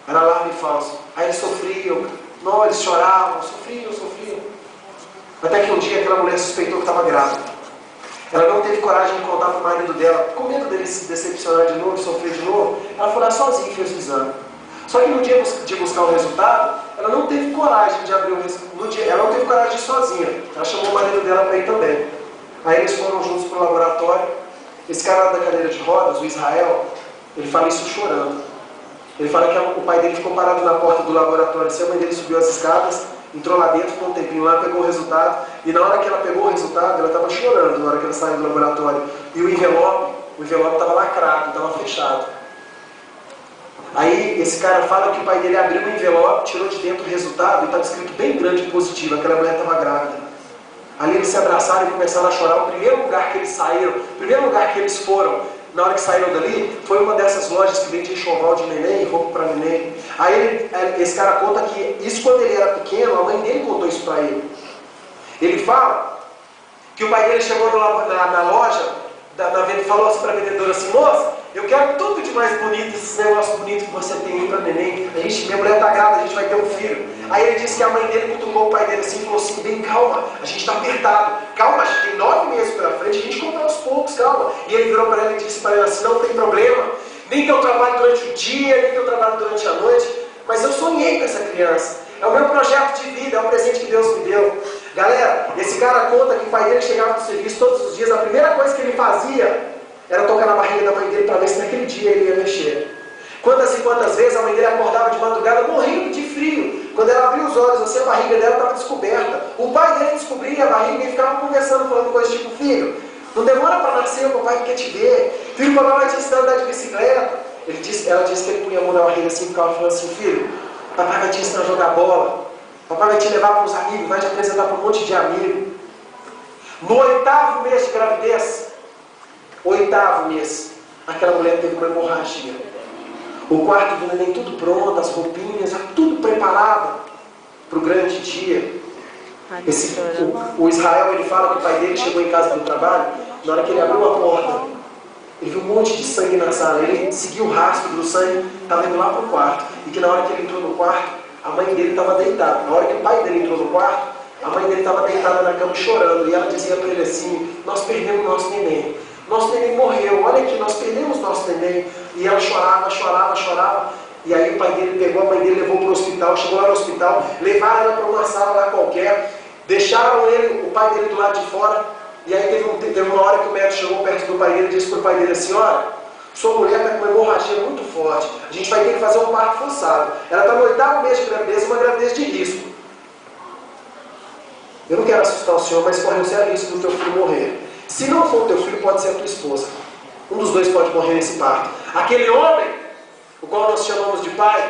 Era alarme falso. Aí eles sofriam, não, eles choravam, sofriam. Até que um dia aquela mulher suspeitou que estava grávida. Ela não teve coragem de contar para o marido dela, com medo dele se decepcionar de novo, sofrer de novo. Ela foi lá sozinha e fez o exame. Só que no dia de buscar o resultado, ela não teve coragem de abrir o resultado. Ela não teve coragem de ir sozinha. Ela chamou o marido dela para ir também. Aí eles foram juntos para o laboratório. Esse cara da cadeira de rodas, o Israel, ele fala isso chorando. Ele fala que o pai dele ficou parado na porta do laboratório. A mãe dele subiu as escadas, entrou lá dentro, ficou um tempinho lá, pegou o resultado. E na hora que ela pegou o resultado, ela estava chorando na hora que ela saiu do laboratório. E o envelope estava lacrado, estava fechado. Aí esse cara fala que o pai dele abriu o envelope, tirou de dentro o resultado e estava escrito bem grande e positivo, aquela mulher estava grávida. Ali eles se abraçaram e começaram a chorar. O primeiro lugar que eles saíram, o primeiro lugar que eles foram, na hora que saíram dali, foi uma dessas lojas que vende enxoval de neném, roupa para neném. Aí esse cara conta que isso quando ele era pequeno, a mãe dele contou isso para ele. Ele fala que o pai dele chegou na loja, falou assim para a vendedora assim, moça, eu quero tudo de mais bonito, esses negócios bonitos que você tem aí para neném. Minha mulher está grávida, a gente vai ter um filho. Aí ele disse que a mãe dele cutucou o pai dele assim e falou assim, bem, calma, a gente está apertado. Calma, a gente tem 9 meses pela frente, a gente compra aos poucos, calma. E ele virou para ela e disse para ela assim, não tem problema, nem teu trabalho durante o dia, nem teu trabalho durante a noite, mas eu sonhei com essa criança. É o meu projeto de vida, é o presente que Deus me deu. Galera, esse cara conta que o pai dele chegava do serviço todos os dias, a primeira coisa que ele fazia era tocar na barriga da mãe dele para ver se naquele dia ele ia mexer. Quantas e quantas vezes a mãe dele acordava de madrugada morrendo de frio. Quando ela abria os olhos, assim, a barriga dela estava descoberta. O pai dele descobria a barriga e ficava conversando, falando coisas tipo, filho, não demora para nascer, o papai quer te ver. Filho, o papai vai te ensinar a andar de bicicleta. ela disse que ele punha a mão na barriga assim, ficava falando assim: filho, papai vai te ensinar a jogar bola, papai vai te levar para os amigos, vai te apresentar para um monte de amigos. No 8º mês de gravidez, 8º mês, aquela mulher teve uma hemorragia. O quarto do neném tudo pronto, as roupinhas, tudo preparado para o grande dia. O Israel, ele fala que o pai dele chegou em casa do trabalho, na hora que ele abriu a porta, ele viu um monte de sangue na sala. Ele seguiu o rastro do sangue, estava indo lá para o quarto. E que na hora que ele entrou no quarto, a mãe dele estava deitada. Na hora que o pai dele entrou no quarto, a mãe dele estava deitada na cama chorando. E ela dizia para ele assim: nós perdemos nosso neném. Nosso neném morreu. Olha aqui, nós perdemos nosso neném. E ela chorava, chorava, chorava. E aí o pai dele pegou, a mãe dele levou para o hospital. Chegou lá no hospital, levaram ela para uma sala lá qualquer. Deixaram ele, o pai dele do lado de fora. E aí teve uma hora que o médico chegou perto do pai dele e disse para o pai dele assim: olha, sua mulher está com uma hemorragia muito forte, a gente vai ter que fazer um parto forçado. Ela está no 8º mês de gravidez, uma gravidez de risco. Eu não quero assustar o senhor, mas corre um sério risco do teu filho morrer. Se não for o teu filho, pode ser a tua esposa. Um dos dois pode morrer nesse parto. Aquele homem, o qual nós chamamos de pai,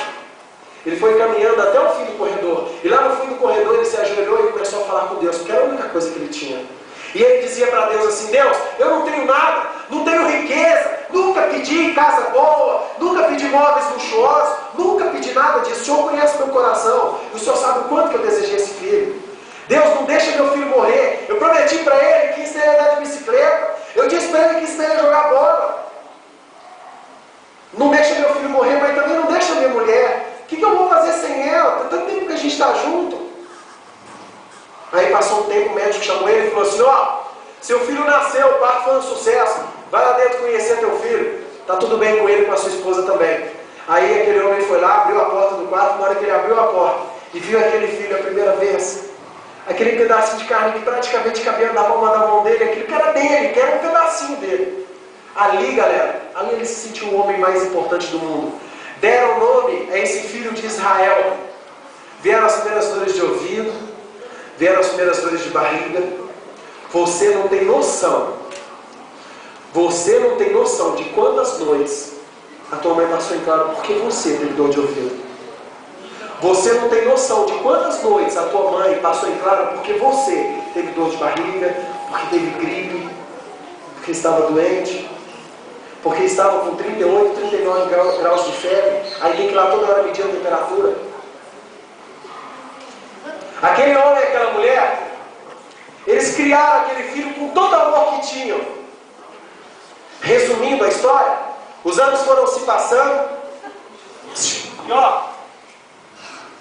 ele foi caminhando até o fim do corredor. E lá no fim do corredor ele se ajoelhou e começou a falar com Deus, porque era a única coisa que ele tinha. E ele dizia para Deus assim: Deus, eu não tenho nada, não tenho riqueza, nunca pedi casa boa, nunca pedi móveis luxuosos, nunca pedi nada disso. O Senhor conhece meu coração, e o Senhor sabe o quanto que eu desejei esse filho. Deus, não deixa meu filho morrer. Eu prometi para ele que ensinei a andar de bicicleta, eu disse para ele que ensinei a jogar bola. Não deixa meu filho morrer, mas também não deixa minha mulher. O que eu vou fazer sem ela? Tem tanto tempo que a gente está junto. Aí passou um tempo, o médico chamou ele e falou assim: ó, seu filho nasceu, o parto foi um sucesso, vai lá dentro conhecer teu filho, tá tudo bem com ele e com a sua esposa também. Aí aquele homem foi lá, abriu a porta do quarto. Na hora que ele abriu a porta e viu aquele filho a primeira vez, aquele pedacinho de carne que praticamente cabia na palma da mão dele, aquilo que era dele, que era um pedacinho dele. Ali, galera, ali ele se sentiu o homem mais importante do mundo. Deram nome a esse filho de Israel. Vieram as primeiras dores de ouvido, vieram as primeiras dores de barriga. Você não tem noção de quantas noites a tua mãe passou em claro porque você teve dor de ouvido. Você não tem noção de quantas noites a tua mãe passou em claro porque você teve dor de barriga, porque teve gripe, porque estava doente, porque estava com 38, 39 graus de febre. Aí tem que ir lá toda hora medir a temperatura. Aquele homem e aquela mulher, eles criaram aquele filho com todo o amor que tinham. Resumindo a história, os anos foram se passando. E ó,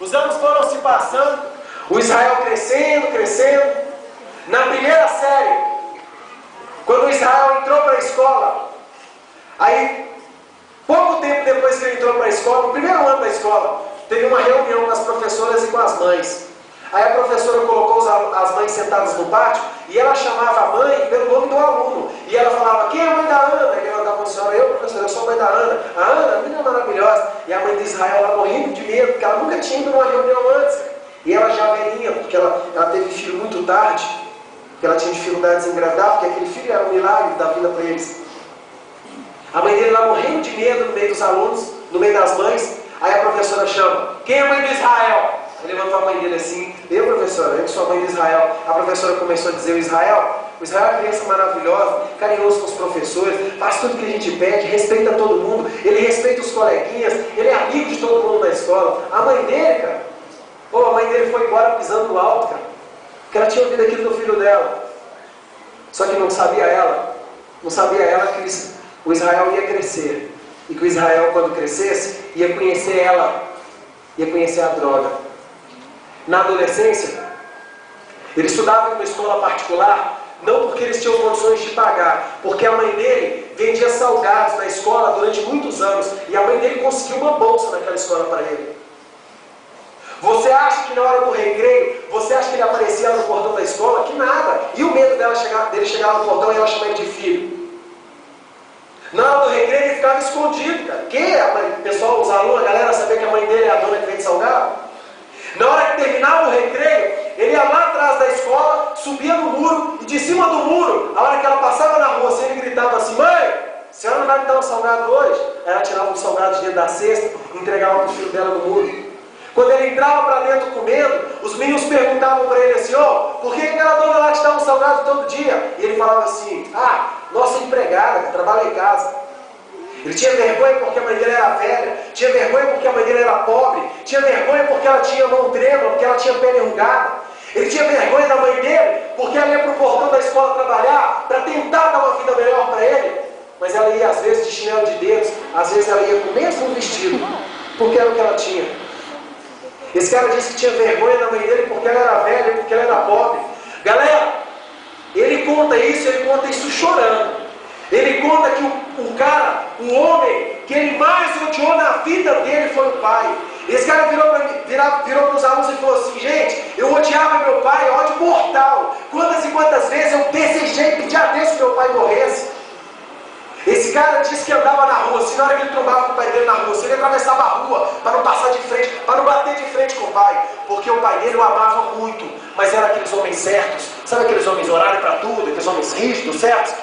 os anos foram se passando. O Israel crescendo, crescendo. Na primeira série, quando o Israel entrou para a escola, aí, pouco tempo depois que ele entrou para a escola, no primeiro ano da escola, teve uma reunião com as professoras e com as mães. Aí a professora colocou as mães sentadas no pátio e ela chamava a mãe pelo nome do aluno. E ela falava: quem é a mãe da Ana? E ela dava a senhora: eu, professora, eu sou a mãe da Ana. A Ana, a menina maravilhosa. E a mãe de Israel lá morrendo de medo, porque ela nunca tinha ido numa reunião antes. E ela já velhinha, porque ela teve filho muito tarde, porque ela tinha dificuldades em engravidar, porque aquele filho era um milagre da vida para eles. A mãe dele lá morrendo de medo no meio dos alunos, no meio das mães. Aí a professora chama: quem é a mãe de Israel? Ele levantou a mãe dele assim: eu, professora, eu que sou a mãe de Israel. A professora começou a dizer: o Israel é uma criança maravilhosa, carinhoso com os professores, faz tudo que a gente pede, respeita todo mundo, ele respeita os coleguinhas, ele é amigo de todo mundo na escola. A mãe dele, cara, a mãe dele foi embora pisando no alto, cara, porque ela tinha ouvido aquilo do filho dela. Só que não sabia ela que o Israel ia crescer, e que o Israel, quando crescesse, ia conhecer ela, ia conhecer a droga. Na adolescência, ele estudava em uma escola particular, não porque eles tinham condições de pagar, porque a mãe dele vendia salgados na escola durante muitos anos, e a mãe dele conseguiu uma bolsa naquela escola para ele. Você acha que na hora do recreio, você acha que ele aparecia lá no portão da escola? Que nada! E o medo dele chegar lá no portão e ela chamar ele de filho? Na hora do recreio ele ficava escondido, cara. Que a mãe, o pessoal, os alunos, a galera sabia que a mãe dele é a dona que vende salgado? Na hora que terminava o recreio, ele ia lá atrás da escola, subia no muro, e de cima do muro, a hora que ela passava na rua, ele gritava assim: mãe, senhora não vai me dar um salgado hoje? Aí ela tirava um salgado de dentro da cesta e entregava para o filho dela no muro. Quando ele entrava para dentro comendo, os meninos perguntavam para ele assim, por que aquela dona lá te dá um salgado todo dia? E ele falava assim, nossa empregada que trabalha em casa. Ele tinha vergonha porque a mãe dele era velha, tinha vergonha porque a mãe dele era pobre, tinha vergonha porque ela tinha mão trêmula, porque ela tinha pele enrugada. Ele tinha vergonha da mãe dele porque ela ia para o portão da escola trabalhar para tentar dar uma vida melhor para ele. Mas ela ia às vezes de chinelo de dedos, às vezes ela ia com o mesmo vestido, porque era o que ela tinha. Esse cara disse que tinha vergonha da mãe dele porque ela era velha e porque ela era pobre. Galera, ele conta isso chorando. Ele conta que o homem que ele mais odiou na vida dele foi o pai. Esse cara virou para os alunos e falou assim, gente, eu odiava meu pai, ódio mortal. Quantas e quantas vezes eu desejei pedir a Deus que meu pai morresse. Esse cara disse que andava na rua, assim, na hora que ele trombava com o pai dele na rua, ele atravessava a rua para não passar de frente, para não bater de frente com o pai, porque o pai dele o amava muito, mas eram aqueles homens certos, sabe aqueles homens horário para tudo, aqueles homens rígidos, certos?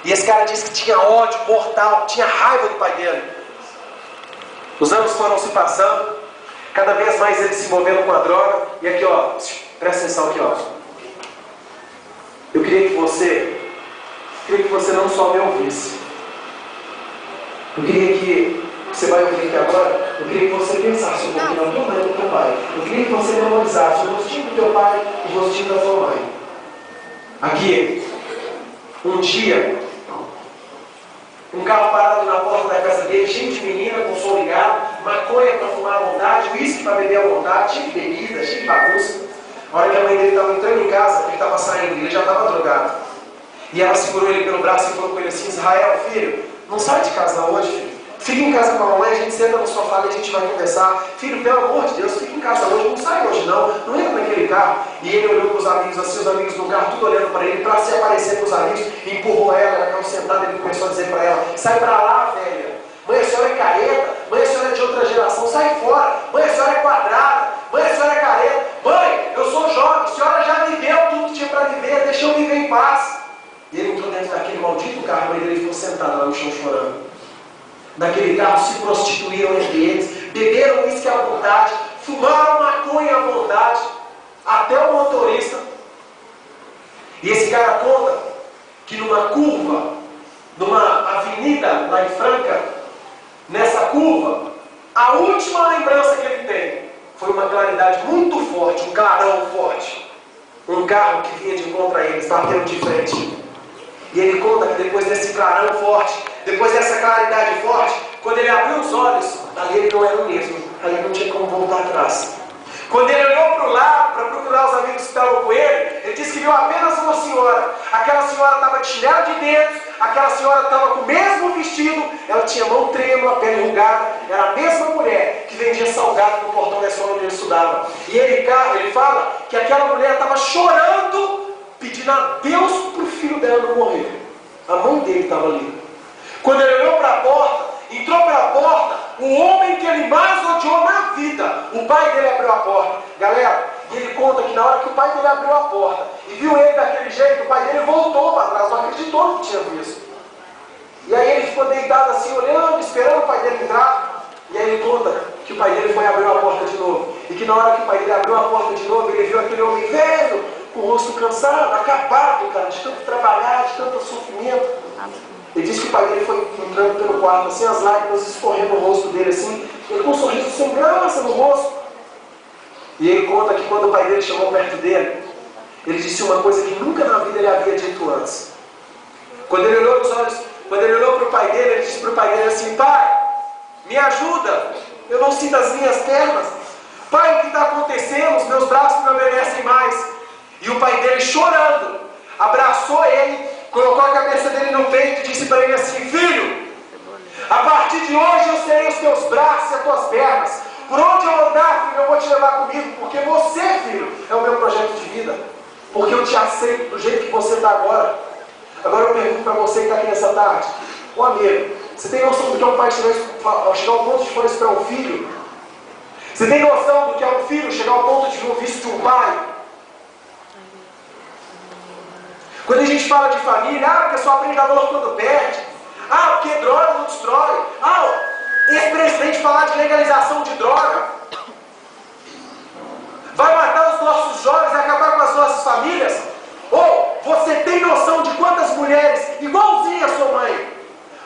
E esse cara disse que tinha ódio mortal, tinha raiva do pai dele. Os anos foram se passando, cada vez mais ele se envolvendo com a droga, e aqui presta atenção aqui eu queria que você não só me ouvisse. Eu queria que você vai ouvir aqui agora. Eu queria que você pensasse um pouquinho na tua mãe e no teu pai. Eu queria que você memorizasse o rostinho do teu pai e o rostinho da tua mãe. Aqui, um dia, um carro parado na porta da casa dele, cheio de menina, com som ligado, maconha para fumar à vontade, uísque para beber à vontade, cheio de bebida, cheio de bagunça. A hora que a mãe dele estava entrando em casa, ele estava saindo, ele já estava drogado. E ela segurou ele pelo braço e falou com ele assim, Israel, filho, não sai de casa hoje, filho. Fica em casa com a mamãe, a gente senta no sofá e a gente vai conversar. Filho, pelo amor de Deus, fica em casa hoje, não sai hoje não entra naquele carro. E ele olhou para os amigos assim, os amigos no carro, tudo olhando para ele, para se aparecer para os amigos, empurrou ela ficou sentada, ele começou a dizer para ela, sai para lá, velha. Mãe, a senhora é careta, mãe, a senhora é de outra geração, sai fora. Mãe, a senhora é quadrada, mãe, a senhora é careta. Mãe, eu sou jovem, a senhora já viveu tudo que tinha para viver, deixa eu viver em paz. E ele entrou dentro daquele maldito carro, a mãe dele ficou sentada lá no chão chorando. Naquele carro se prostituíram entre eles, beberam uísque à vontade, fumaram maconha à vontade, até o motorista. E esse cara conta que numa curva, numa avenida lá em Franca, nessa curva, a última lembrança que ele tem foi uma claridade muito forte, um clarão forte. Um carro que vinha de encontro a eles, batendo de frente. E ele conta que depois desse clarão forte, depois dessa claridade forte, quando ele abriu os olhos, ali ele não era o mesmo, ali não tinha como voltar atrás. Quando ele olhou para o lado, para procurar os amigos que estavam com ele disse que viu apenas uma senhora. Aquela senhora estava de chinelo de dedos, aquela senhora estava com o mesmo vestido, ela tinha mão trêmula, pele enrugada, era a mesma mulher que vendia salgado no portão da escola onde ele estudava. E ele fala que aquela mulher estava chorando, pedindo a Deus para o filho dela não morrer. A mãe dele estava ali. Quando ele olhou para a porta, entrou pela porta, o homem que ele mais odiou na vida, o pai dele abriu a porta. Galera, e ele conta que na hora que o pai dele abriu a porta e viu ele daquele jeito, o pai dele voltou para trás, não acreditou no que tinha visto. E aí ele ficou deitado assim, olhando, esperando o pai dele entrar. E aí ele conta que o pai dele foi abrir a porta de novo. E que na hora que o pai dele abriu a porta de novo, ele viu aquele homem velho, com o rosto cansado, acabado, cara, de tanto trabalhar, de tanto sofrimento. Ele disse que o pai dele foi entrando pelo quarto, assim, as lágrimas escorrendo no rosto dele, assim, ele com um sorriso sem graça no rosto. E ele conta que quando o pai dele chegou perto dele, ele disse uma coisa que nunca na vida ele havia dito antes. Quando ele olhou nos olhos, quando ele olhou para o pai dele, ele disse para o pai dele assim, pai, me ajuda, eu não sinto as minhas pernas. Pai, o que está acontecendo? Os meus braços não me obedecem mais. E o pai dele chorando, abraçou ele, colocou a cabeça dele no peito e disse para ele assim, filho, a partir de hoje eu serei os teus braços e as tuas pernas. Por onde eu andar, filho, eu vou te levar comigo, porque você, filho, é o meu projeto de vida. Porque eu te aceito do jeito que você está agora. Agora eu pergunto para você que está aqui nessa tarde, ô amigo, você tem noção do que é um pai chegar ao ponto de falar isso para um filho? Você tem noção do que é um filho chegar ao ponto de ouvir isso de um pai? Quando a gente fala de família, porque só aprende valor quando perde. Ah, porque droga não destrói. Ah, esse presidente falar de legalização de droga vai matar os nossos jovens e acabar com as nossas famílias. Ou você tem noção de quantas mulheres igualzinha a sua mãe,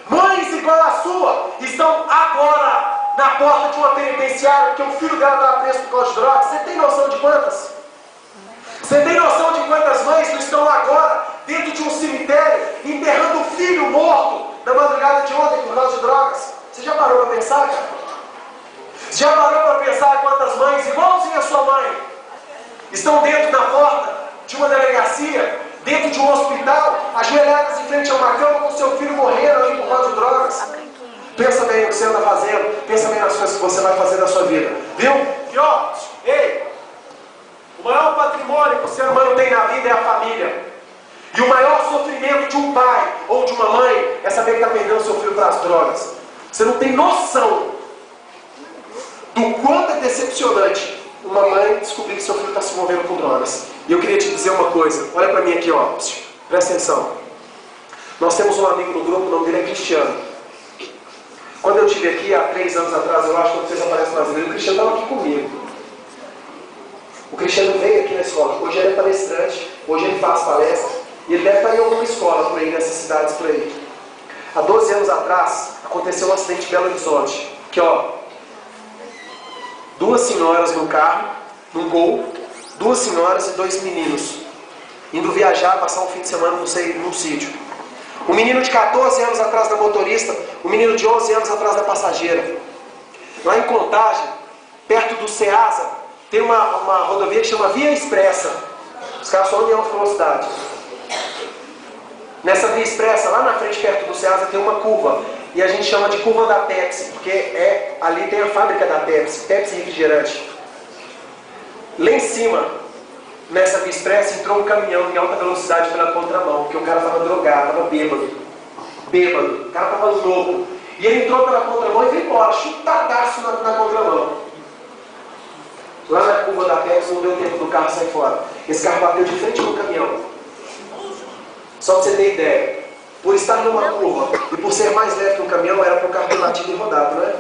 mães igual a sua, estão agora na porta de uma penitenciária porque o filho dela está preso por causa de drogas? Você tem noção de quantas? Você tem noção de quantas mães não estão agora dentro de um cemitério enterrando o filho morto na madrugada de ontem por causa de drogas? Você já parou para pensar, cara? Você já parou para pensar quantas mães igualzinha a sua mãe estão dentro da porta de uma delegacia, dentro de um hospital, ajoelhadas em frente a uma cama com seu filho morrendo ali por causa de drogas? Pensa bem no que você anda fazendo, pensa bem nas coisas que você vai fazer na sua vida, viu? E ó, ei, o maior patrimônio que o ser humano tem na vida é a família. E o maior sofrimento de um pai ou de uma mãe é saber que está perdendo seu filho para as drogas. Você não tem noção do quanto é decepcionante uma mãe descobrir que seu filho está se envolvendo com drogas. E eu queria te dizer uma coisa, olha para mim aqui, ó, presta atenção. Nós temos um amigo no grupo, o nome dele é Cristiano. Quando eu estive aqui há 3 anos atrás, eu acho que vocês aparecem mais vezes, o Cristiano estava aqui comigo. O Cristiano veio aqui na escola, hoje ele é palestrante, hoje ele faz palestra, e ele deve estar em alguma escola por aí, nessas cidades por aí. Há 12 anos atrás, aconteceu um acidente em Belo Horizonte, que ó, 2 senhoras no carro, num Gol, 2 senhoras e 2 meninos, indo viajar, passar um fim de semana, não sei, num sítio. Um menino de 14 anos atrás da motorista, um menino de 11 anos atrás da passageira. Lá em Contagem, perto do Ceasa, tem uma rodovia que chama Via Expressa. Os carros só andam em alta velocidade. Nessa Via Expressa, lá na frente, perto do Ceasa, tem uma curva. E a gente chama de curva da Pepsi, porque ali tem a fábrica da Pepsi, Pepsi Refrigerante. Lá em cima, nessa Via Expressa, entrou um caminhão em alta velocidade pela contramão, porque o cara estava drogado, estava bêbado. Bêbado, o cara estava louco. E ele entrou pela contramão e veio embora, chutadaço na contramão. Lá na curva da Pepsi, não deu tempo do carro sair fora. Esse carro bateu de frente no caminhão. Só para você ter ideia, por estar numa curva e por ser mais leve que um caminhão, era para o carro ter batido e rodado, né?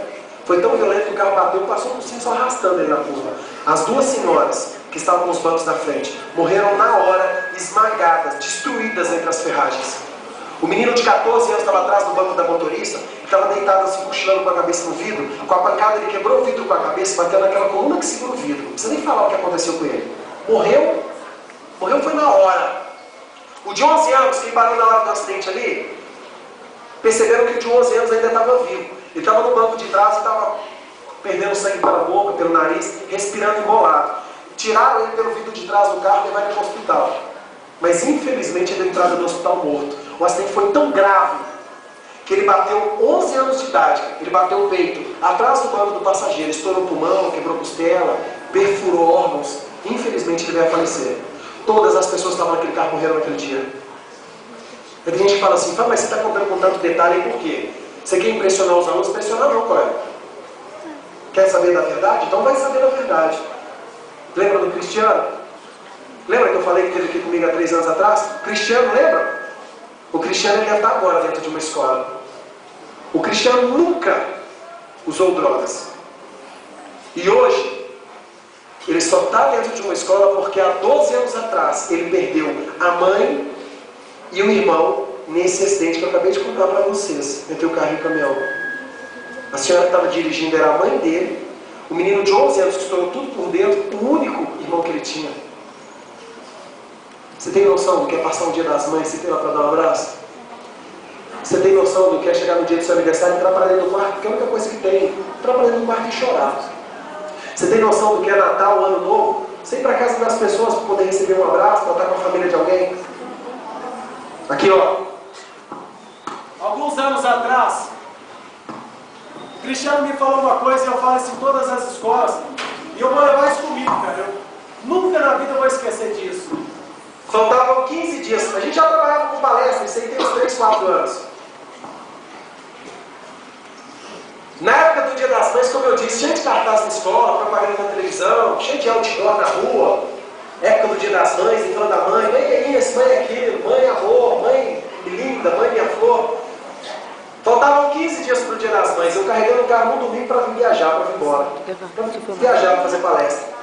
Foi tão violento que o carro bateu e passou por cima, só arrastando ele na curva. As 2 senhoras que estavam nos bancos da frente morreram na hora, esmagadas, destruídas entre as ferragens. O menino de 14 anos estava atrás do banco da motorista, estava deitado assim, cochilando com a cabeça no vidro. Com a pancada ele quebrou o vidro com a cabeça, bateu naquela coluna que segura o vidro. Não precisa nem falar o que aconteceu com ele. Morreu foi na hora. O de 11 anos, que parou na hora do acidente ali, perceberam que o de 11 anos ainda estava vivo. Ele estava no banco de trás e estava perdendo sangue pela boca, pelo nariz, respirando embolado. Tiraram ele pelo vidro de trás do carro e levaram ele para o hospital. Mas infelizmente ele deu entrada no hospital morto. O acidente foi tão grave que ele bateu 11 anos de idade. Ele bateu o peito atrás do banco do passageiro, estourou o pulmão, quebrou costela, perfurou órgãos. Infelizmente ele veio a falecer. Todas as pessoas que estavam naquele carro morreram naquele dia. Tem gente que fala assim, mas você está contando com tanto detalhe aí por quê? Você quer impressionar os alunos? Impressionar não, colega. Quer saber da verdade? Então vai saber da verdade. Lembra do Cristiano? Lembra que eu falei que teve aqui comigo há 3 anos atrás? Cristiano, lembra? O Cristiano ele está agora dentro de uma escola. O Cristiano nunca usou drogas. E hoje, ele só está dentro de uma escola porque há 12 anos atrás ele perdeu a mãe e o irmão nesse acidente que eu acabei de contar para vocês, entre o carro e o caminhão. A senhora que estava dirigindo era a mãe dele, o menino de 11 anos que estourou tudo por dentro, o único irmão que ele tinha. Você tem noção do que é passar um dia das mães e ter lá para dar um abraço? Você tem noção do que é chegar no dia do seu aniversário e entrar para dentro do quarto, porque é a única coisa que tem, entrar para dentro do quarto e chorar. Você tem noção do que é Natal, Ano Novo? Você ir para casa das pessoas para poder receber um abraço, para estar com a família de alguém? Aqui, ó. Alguns anos atrás, o Cristiano me falou uma coisa e eu falo isso em todas as escolas. E eu vou levar isso comigo, cara. Eu nunca na vida vou esquecer disso. Faltavam 15 dias. A gente já trabalhava com palestra, isso aí tem uns 3, 4 anos. Na época do Dia das Mães, como eu disse, cheio de cartaz na escola, propaganda na televisão, cheio de outdoor na rua. Época do Dia das Mães, em frente da mãe é isso, mãe é aquilo, mãe é amor, mãe linda, mãe minha flor. carregando o carro no domingo para vir viajar, para vir embora. Para viajar, para fazer palestra.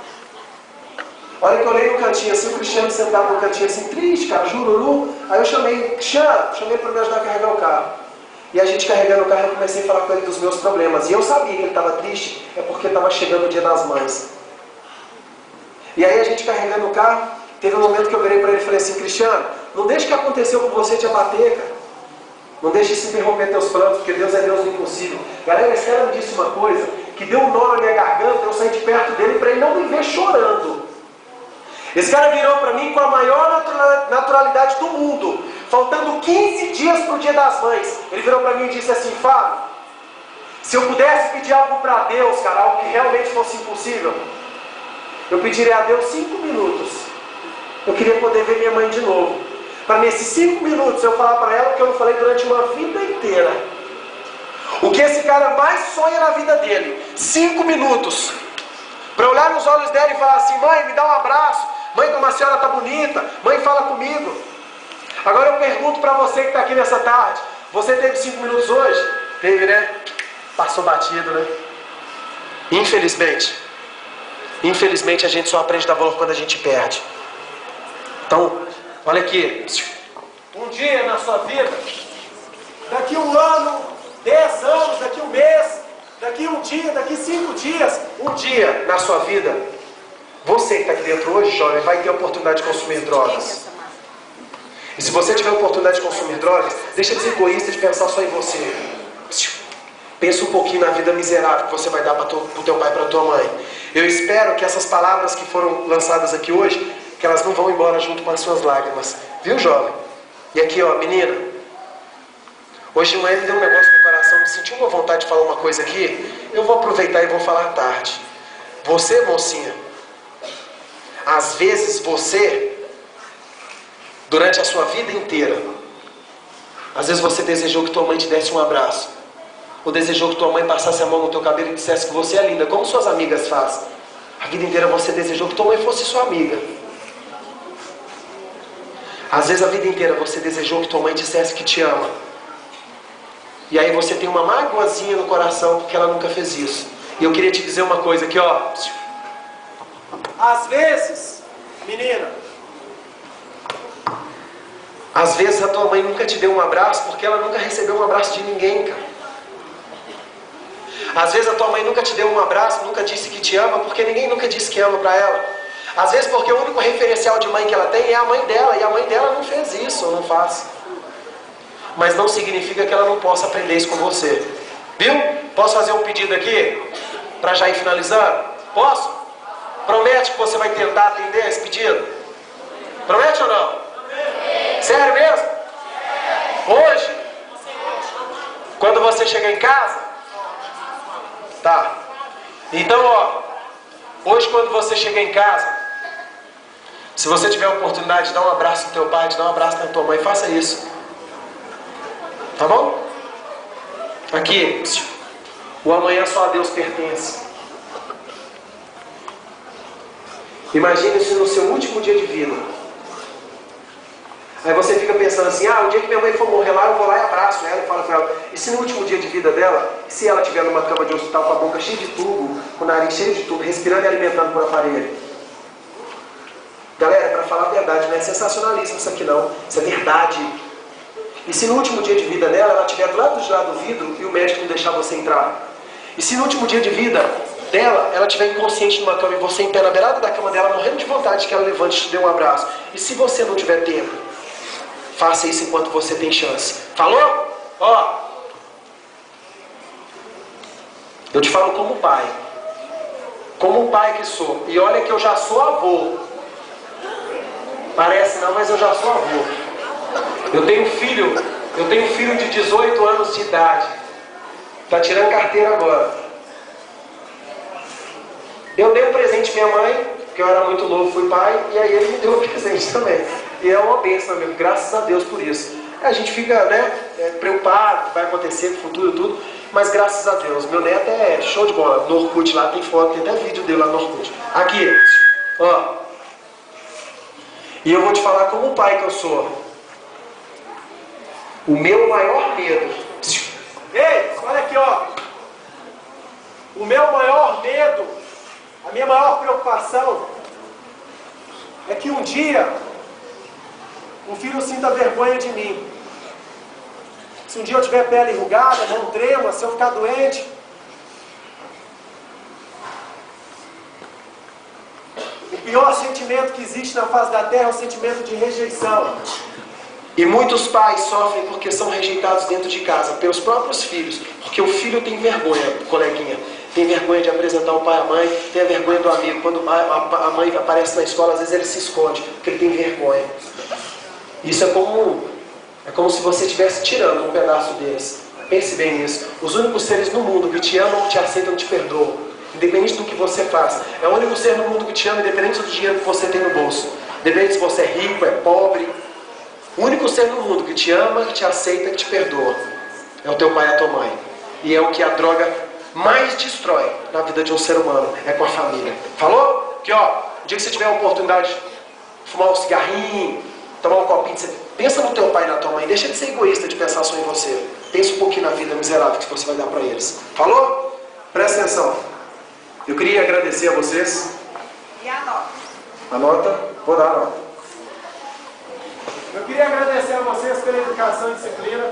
Olha que eu olhei no cantinho assim, o Cristiano sentado no cantinho assim, triste, cara, jururu. Aí eu chamei, Cristiano, chamei para me ajudar a carregar o carro. E a gente carregando o carro, eu comecei a falar com ele dos meus problemas. E eu sabia que ele estava triste, é porque estava chegando o Dia das Mães. E aí a gente carregando o carro, teve um momento que eu virei para ele e falei assim, Cristiano, não deixe que aconteceu com você te abater, cara. Não deixe isso interromper teus planos, porque Deus é Deus do impossível. Galera, esse cara me disse uma coisa, que deu um nó na minha garganta, eu saí de perto dele para ele não me ver chorando. Esse cara virou para mim com a maior naturalidade do mundo, faltando 15 dias para o Dia das Mães. Ele virou para mim e disse assim, Fábio, se eu pudesse pedir algo para Deus, cara, algo que realmente fosse impossível, eu pediria a Deus 5 minutos. Eu queria poder ver minha mãe de novo. Para nesses 5 minutos eu falar para ela o que eu não falei durante uma vida inteira. O que esse cara mais sonha na vida dele. 5 minutos. Para olhar nos olhos dela e falar assim, mãe, me dá um abraço. Mãe, como a senhora está bonita. Mãe, fala comigo. Agora eu pergunto para você que está aqui nessa tarde. Você teve 5 minutos hoje? Teve, né? Passou batido, né? Infelizmente. Infelizmente a gente só aprende a dar valor quando a gente perde. Então, olha aqui. Um dia na sua vida, daqui um ano, 10 anos, daqui um mês, daqui um dia, daqui 5 dias, um dia na sua vida, você que está aqui dentro hoje, jovem, vai ter a oportunidade de consumir drogas. E se você tiver a oportunidade de consumir drogas, deixa de ser egoísta de pensar só em você. Pensa um pouquinho na vida miserável que você vai dar para o teu pai e para tua mãe. Eu espero que essas palavras que foram lançadas aqui hoje, que elas não vão embora junto com as suas lágrimas. Viu, jovem? E aqui, ó, menina. Hoje de manhã me deu um negócio no coração, me senti uma vontade de falar uma coisa aqui. Eu vou aproveitar e vou falar à tarde. Você, mocinha, às vezes você, durante a sua vida inteira, às vezes você desejou que tua mãe te desse um abraço. Ou desejou que tua mãe passasse a mão no teu cabelo e dissesse que você é linda, como suas amigas fazem. A vida inteira você desejou que tua mãe fosse sua amiga. Às vezes a vida inteira você desejou que tua mãe dissesse que te ama. E aí você tem uma mágoazinha no coração porque ela nunca fez isso. E eu queria te dizer uma coisa aqui, ó. Às vezes, menina, às vezes a tua mãe nunca te deu um abraço porque ela nunca recebeu um abraço de ninguém, cara. Às vezes a tua mãe nunca te deu um abraço, nunca disse que te ama, porque ninguém nunca disse que ama pra ela. Às vezes porque o único referencial de mãe que ela tem é a mãe dela, e a mãe dela não fez isso, ou não faz. Mas não significa que ela não possa aprender isso com você. Viu? Posso fazer um pedido aqui? Pra já ir finalizando? Posso? Promete que você vai tentar atender esse pedido? Promete ou não? Sério mesmo? Hoje? Quando você chegar em casa? Tá. Então, ó, hoje quando você chegar em casa, se você tiver a oportunidade de dar um abraço no teu pai, de dar um abraço na tua mãe, faça isso. Tá bom? Aqui, o amanhã só a Deus pertence. Imagine se no seu último dia de vida. Aí você fica pensando assim, o dia que minha mãe for morrer lá, eu vou lá e abraço ela e falo com ela. E se no último dia de vida dela, se ela estiver numa cama de hospital com a boca cheia de tubo, com o nariz cheio de tubo, respirando e alimentando por aparelho? Galera, para falar a verdade, não é sensacionalismo isso aqui não. Isso é verdade. E se no último dia de vida dela, ela estiver do lado de lá do vidro e o médico não deixar você entrar? E se no último dia de vida dela, ela estiver inconsciente numa cama e você em pé na beirada da cama dela, morrendo de vontade que ela levante e te dê um abraço? E se você não tiver tempo? Faça isso enquanto você tem chance. Falou? Ó. Eu te falo como pai. Como pai que sou. E olha que eu já sou avô. Parece não, mas eu já sou avô. Eu tenho um filho de 18 anos de idade. Está tirando carteira agora. Eu dei um presente à minha mãe, porque eu era muito novo, fui pai, e aí ele me deu um presente também. E é uma bênção, amigo, graças a Deus por isso. A gente fica, preocupado, vai acontecer no futuro e tudo, mas graças a Deus. Meu neto é show de bola. No Orkut lá tem foto, tem até vídeo dele lá no Orkut. Aqui, ó. E eu vou te falar como pai que eu sou. O meu maior medo. Ei, olha aqui, ó. O meu maior medo, a minha maior preocupação é que um dia um filho sinta vergonha de mim. Se um dia eu tiver pele enrugada, mão trema, se eu ficar doente. O pior sentimento que existe na face da terra é o sentimento de rejeição. E muitos pais sofrem porque são rejeitados dentro de casa, pelos próprios filhos. Porque o filho tem vergonha, coleguinha. Tem vergonha de apresentar o pai e a mãe, tem a vergonha do amigo. Quando a mãe aparece na escola, às vezes ele se esconde, porque ele tem vergonha. Isso é como se você estivesse tirando um pedaço deles. Pense bem nisso. Os únicos seres no mundo que te amam, te aceitam, te perdoam. Independente do que você faz. É o único ser no mundo que te ama, independente do dinheiro que você tem no bolso. Independente se você é rico, é pobre. O único ser no mundo que te ama, que te aceita, que te perdoa. É o teu pai e a tua mãe. E é o que a droga mais destrói na vida de um ser humano. É com a família. Falou? Que ó, o dia que você tiver a oportunidade de fumar um cigarrinho, tomar um copinho, você pensa no teu pai e na tua mãe. Deixa de ser egoísta de pensar só em você. Pensa um pouquinho na vida miserável que você vai dar para eles. Falou? Presta atenção. Eu queria agradecer a vocês. E a nota? A nota? Vou dar a nota. Eu queria agradecer a vocês pela educação e disciplina.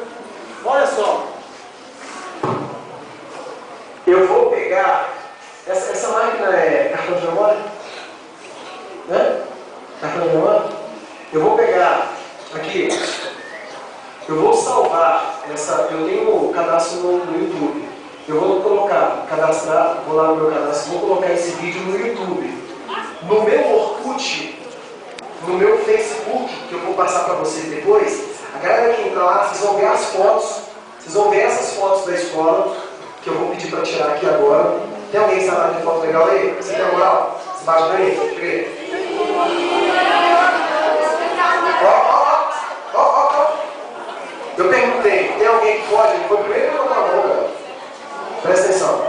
Olha só. Eu vou pegar... Essa máquina é cartão de memória? Né? Cartão de memória? Eu vou pegar aqui. Eu vou salvar essa... Eu tenho um cadastro no YouTube. Eu vou colocar, cadastrar, vou lá no meu cadastro, vou colocar esse vídeo no YouTube. No meu Orkut, no meu Facebook, que eu vou passar para vocês depois, a galera que entra lá, vocês vão ver as fotos, vocês vão ver essas fotos da escola, que eu vou pedir para tirar aqui agora. Tem alguém que sabe de foto legal aí? Você tem a moral? Você bate pra mim? Chega aí. Ó. Eu perguntei, tem alguém que pode? Ele foi o primeiro que eu na mão, cara. Presta atenção.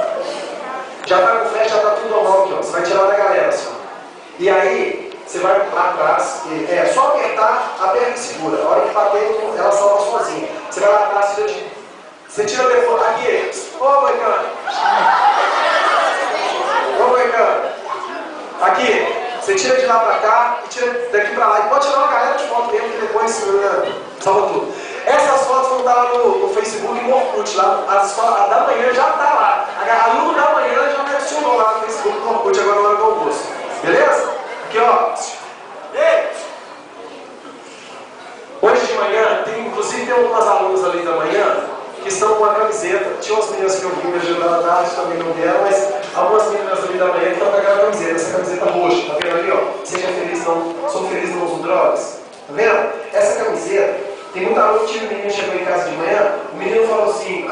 Já tá com flash, já tá tudo normal aqui, ó. Você vai tirar da galera, assim. E aí, você vai lá atrás, é só apertar, aperta e segura. A hora que bater, ela salva sozinha. Você vai lá atrás, você tira o telefone. Aqui, ô Moicano. Ô Moicano. Aqui, você tira de lá pra cá e tira daqui pra lá. E pode tirar uma galera de foto mesmo, que depois salva tudo. Essas fotos vão estar lá no Facebook e no Orkut, lá, a da manhã já está lá. A aluno da manhã já me adicionou lá no Facebook e no Orkut, agora na hora do almoço. Beleza? Aqui, ó. Ei! Hoje de manhã, inclusive tem algumas alunas ali da manhã que estão com a camiseta. Tinha umas meninas que eu vi me ajudando à tarde, também não vieram, mas algumas meninas ali da manhã que estão com aquela camiseta, essa camiseta roxa. Tá vendo ali, ó? Seja feliz, não, sou feliz, não uso drogas. Tá vendo? Essa camiseta. Tem muita aluno que o menino chegou em casa de manhã, o menino falou assim,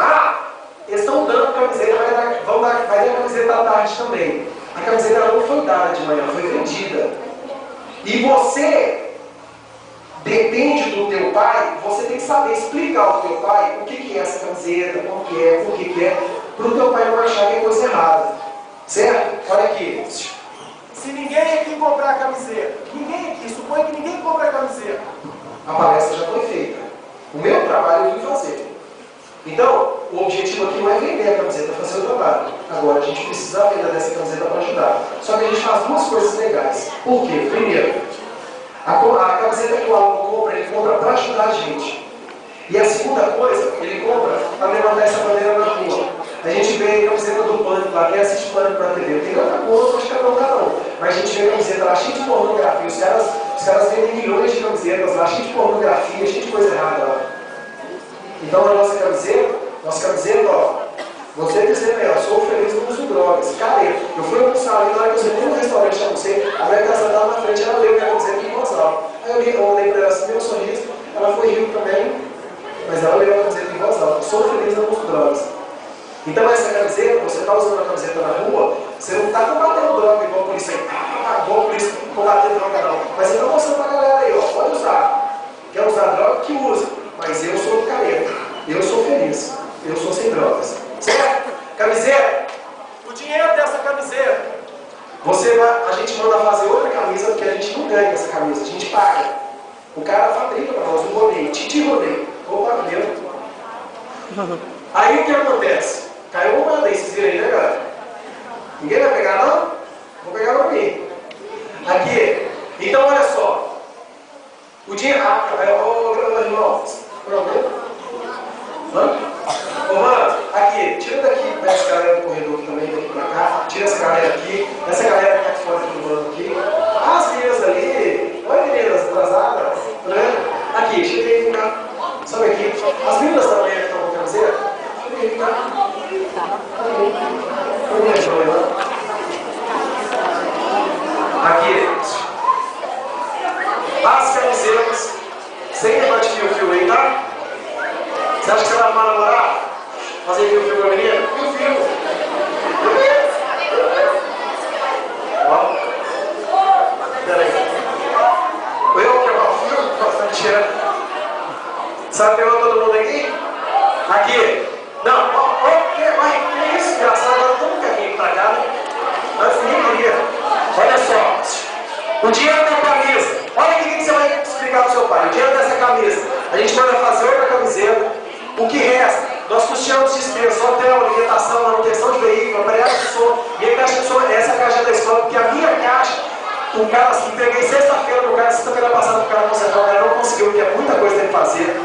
eles estão dando camiseta, vai dar camiseta à tarde também. A camiseta não foi dada de manhã, foi vendida. E você depende do teu pai, você tem que saber explicar ao teu pai o que é essa camiseta, como que é, por que é, para o teu pai não achar que é coisa errada. Certo? Olha aqui. Se ninguém aqui comprar a camiseta, ninguém aqui, suponha que ninguém compra a camiseta, a palestra já foi feita. O meu trabalho eu vim fazer. Então, o objetivo aqui não é vender a camiseta, é fazer o trabalho. Agora, a gente precisa vender dessa camiseta para ajudar. Só que a gente faz duas coisas legais. Por quê? Primeiro, a camiseta que o aluno compra, ele compra para ajudar a gente. E a segunda coisa, ele compra para levantar essa bandeira na rua. A gente vê a camiseta do Pânico lá, quem assiste Pânico na TV. Tem outra coisa, acho que é cada um. Mas a gente vê a camiseta lá cheia de pornografia. Os caras vendem milhões de camisetas lá, cheia de pornografia, cheia de coisa errada lá. Então a nossa camiseta, ó, você dizendo aí, ó, sou feliz, não uso drogas. Cara, eu fui almoçar ali, na hora que eu sentei no restaurante que eu almocei, a minha casa estava na frente, ela leu minha camiseta em voz alta. Aí eu olhei para ela assim, meu sorriso, ela foi rindo também, mas ela leu a camiseta em voz alta. Sou feliz, não uso drogas. Então essa camiseta, você está usando a camiseta na rua, você não está combatendo droga igual a polícia, igual a polícia combatendo droga não. Mas você está mostrando para a galera aí, ó, pode usar. Quer usar droga? Que usa. Mas eu sou careta, eu sou feliz, eu sou sem drogas. Certo? Camiseta, o dinheiro dessa camiseta, a gente manda fazer outra camisa, porque a gente não ganha essa camisa, a gente paga. O cara fabrica para nós um rodeio, Titi rodeio. Opa, deu. Aí o que acontece? Caiu uma mandei, vocês viram aí, né, galera? Ninguém vai pegar, não? Vou pegar para mim. Aqui. Então, olha só. O dia... irmão. Pronto. Ô, mano, aqui. Tira daqui essa galera do corredor também, daqui pra cá. Tira essa galera aqui. Essa galera que tá aqui fora do bando aqui. Ah, as meninas ali. Oi, meninas atrasadas. Tá vendo? Aqui, chega aí, vem cá. Sobe aqui. As meninas da manhã que estão com camiseta. Chega aí, vem cá. Aqui. As camisetas. Sem negócio de fio-fio aí, tá? Você acha que você vai arrumar namorado? Fazer fio-fio com a menina? Fio-fio. Ó. Peraí. Eu quebrar o fio? Nossa, mentira. Sabe pegou todo mundo aqui? Aqui. Não, que isso, engraçado. Agora todo mundo quer vir pra cá, né? Antes ninguém queria. Olha só. O dinheiro da camisa. Olha aqui o que você vai explicar pro seu pai. O dinheiro dessa camisa. A gente manda fazer outra camiseta. O que resta? Nós custeamos despesas, hotel, alimentação, manutenção de veículo, aparelhagem de som. Minha caixa de som, essa caixa da escola, porque a minha caixa, o cara assim, entreguei sexta-feira pro cara, sexta-feira passada pro cara consertar, o cara não conseguiu, porque é muita coisa que tem que fazer.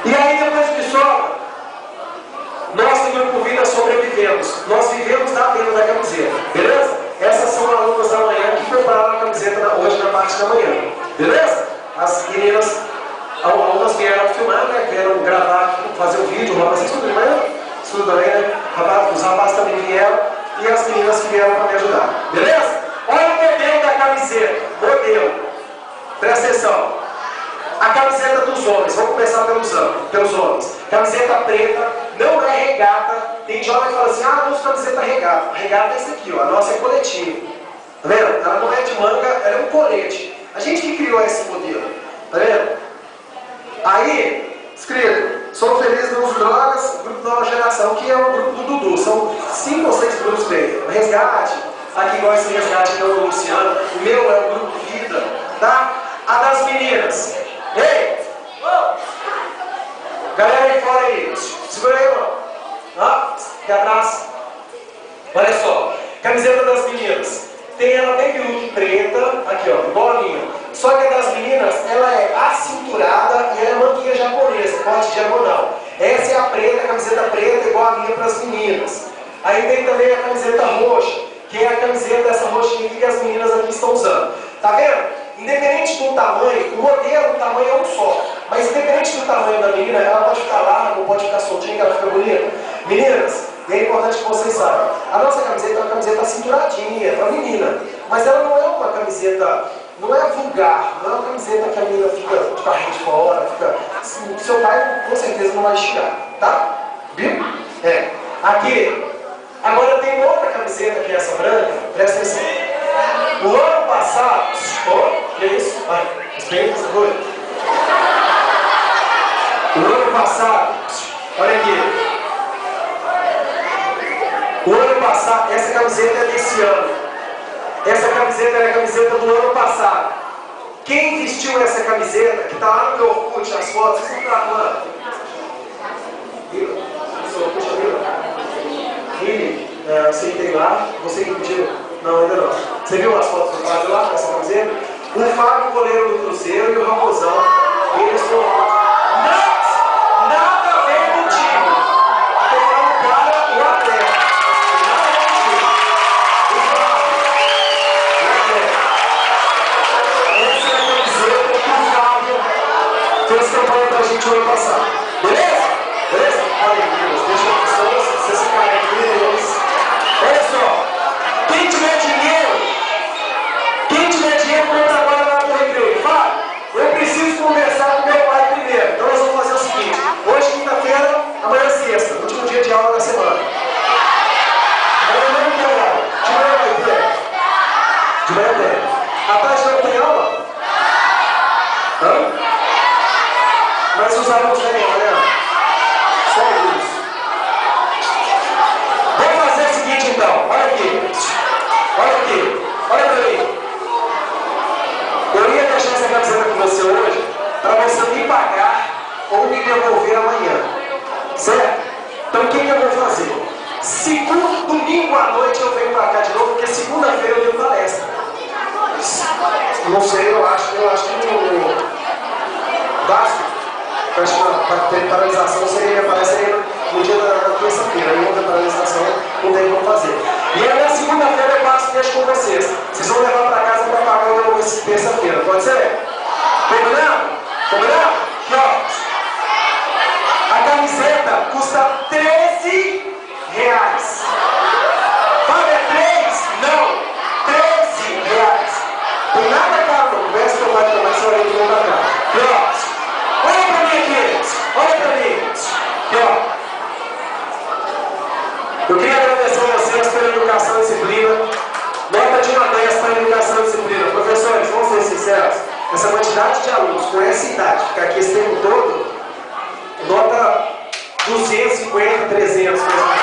E aí depois que sobra, nós do Grupo Vida sobrevivemos. Nós vivemos da venda da camiseta, beleza? Essas são alunas da manhã que compraram a camiseta hoje na parte da manhã, beleza? As meninas, algumas vieram filmar, né? Vieram gravar, fazer um vídeo, o rapaz estuda de manhã? Estuda também, né? Os rapazes também vieram e as meninas que vieram para me ajudar, beleza? Olha o modelo da camiseta, modelo. Presta atenção. A camiseta dos homens, vamos começar pelos homens. Camiseta preta, não é regata. Tem jovem que fala assim, ah, não uso camiseta regata. A regata é esse aqui, ó, a nossa é coletivo. Tá vendo? Ela não é de manga, ela é um colete. A gente que criou esse modelo, tá vendo? Aí, escrito, sou feliz no uso de drogas, grupo Nova Geração, que é o grupo do Dudu. São 5 ou 6 grupos dele. Resgate, aqui igual esse resgate que é o Luciano. O meu é o grupo Vida, tá? A das meninas. Ei! Galera aí fora aí, segura aí, mano. Ó, que abraço. Olha só, camiseta das meninas. Tem ela bem look preta, aqui ó, igual a minha. Só que a das meninas, ela é acinturada e ela é manguinha japonesa, corte diagonal. Essa é a preta, a camiseta preta, igual a minha para as meninas. Aí tem também a camiseta roxa, que é a camiseta dessa roxinha que as meninas aqui estão usando. Tá vendo? Independente do tamanho, o modelo, o tamanho é um só. Mas independente do tamanho da menina, ela pode ficar larga ou pode ficar soltinha, ela fica bonita. Meninas, e é importante que vocês saibam, a nossa camiseta é uma camiseta cinturadinha, é para menina. Mas ela não é uma camiseta, não é vulgar, não é uma camiseta que a menina fica de barriga de fora, fica... Assim, seu pai com certeza não vai xingar, tá? Viu? É. Aqui, agora tem outra camiseta que é essa branca, presta atenção. O ano passado, que é isso? Ai, respeita essa coisa. O ano passado, olha aqui. O ano passado, essa camiseta é desse ano. Essa camiseta é a camiseta do ano passado. Quem vestiu essa camiseta, que está lá no meu Orkut, as fotos, vocês estão gravando? Viu? Isso, Orkut, viu? Você tem lá, você que pediu? Não, ainda não. Você viu as fotos do Fábio lá com essa camiseta? O Fábio, goleiro do Cruzeiro, e o Raposão, eles estão lá. Nada a ver contigo. Pegar o cara, o atleta. Nada a ver contigo. O Fábio, o atleta. Essa é a camiseta que o Fábio fez campanha pra gente no ano passado. Beleza? Beleza? Olha aí, meninas, deixa eu pessoas, vocês ficarem aqui, eles. Olha só. Quem tiver dinheiro, compra agora lá no recreio. Fábio, eu preciso conversar com meu pai primeiro. Então nós vamos fazer o seguinte. Hoje, quinta-feira, amanhã é sexta. Último dia de aula da semana. Amanhã não tem aula. De manhã vai ter. De manhã tem. À tarde não tem aula? Hã? Mas os alunos têm aula, né? Só isso. Vamos fazer o seguinte então. Olha aqui. Olha aqui. Olha pra mim. Eu ia deixar essa camiseta com você hoje para você me pagar ou me devolver amanhã. Certo? Então o que eu vou fazer? Domingo à noite eu venho porque segunda-feira eu tenho palestra. Não sei, eu acho que no básico, eu acho que para ter paralisação seria minha palestra no dia da terça-feira. Aí outra paralisação não tem como fazer. E aí na segunda-feira eu passo e deixo com vocês. Vocês vão levar para casa para pagar o meu terça-feira, pode ser? Combinado? Combinado? Ó. A camiseta custa R$13. Paga 3? Não! R$13. Tem nada caro, não. Conversa com o pai de tomar essa hora de voltar cá. Próximo. Olha pra mim aqui. Olha pra mim. Aqui, ó. Eu queria agradecer a vocês pela educação e disciplina. Nota de 1 a 10 para a educação e disciplina. Professores, vamos ser sinceros. Essa quantidade de alunos com essa idade, ficar aqui esse tempo todo, nota 250, 300, mais ou menos.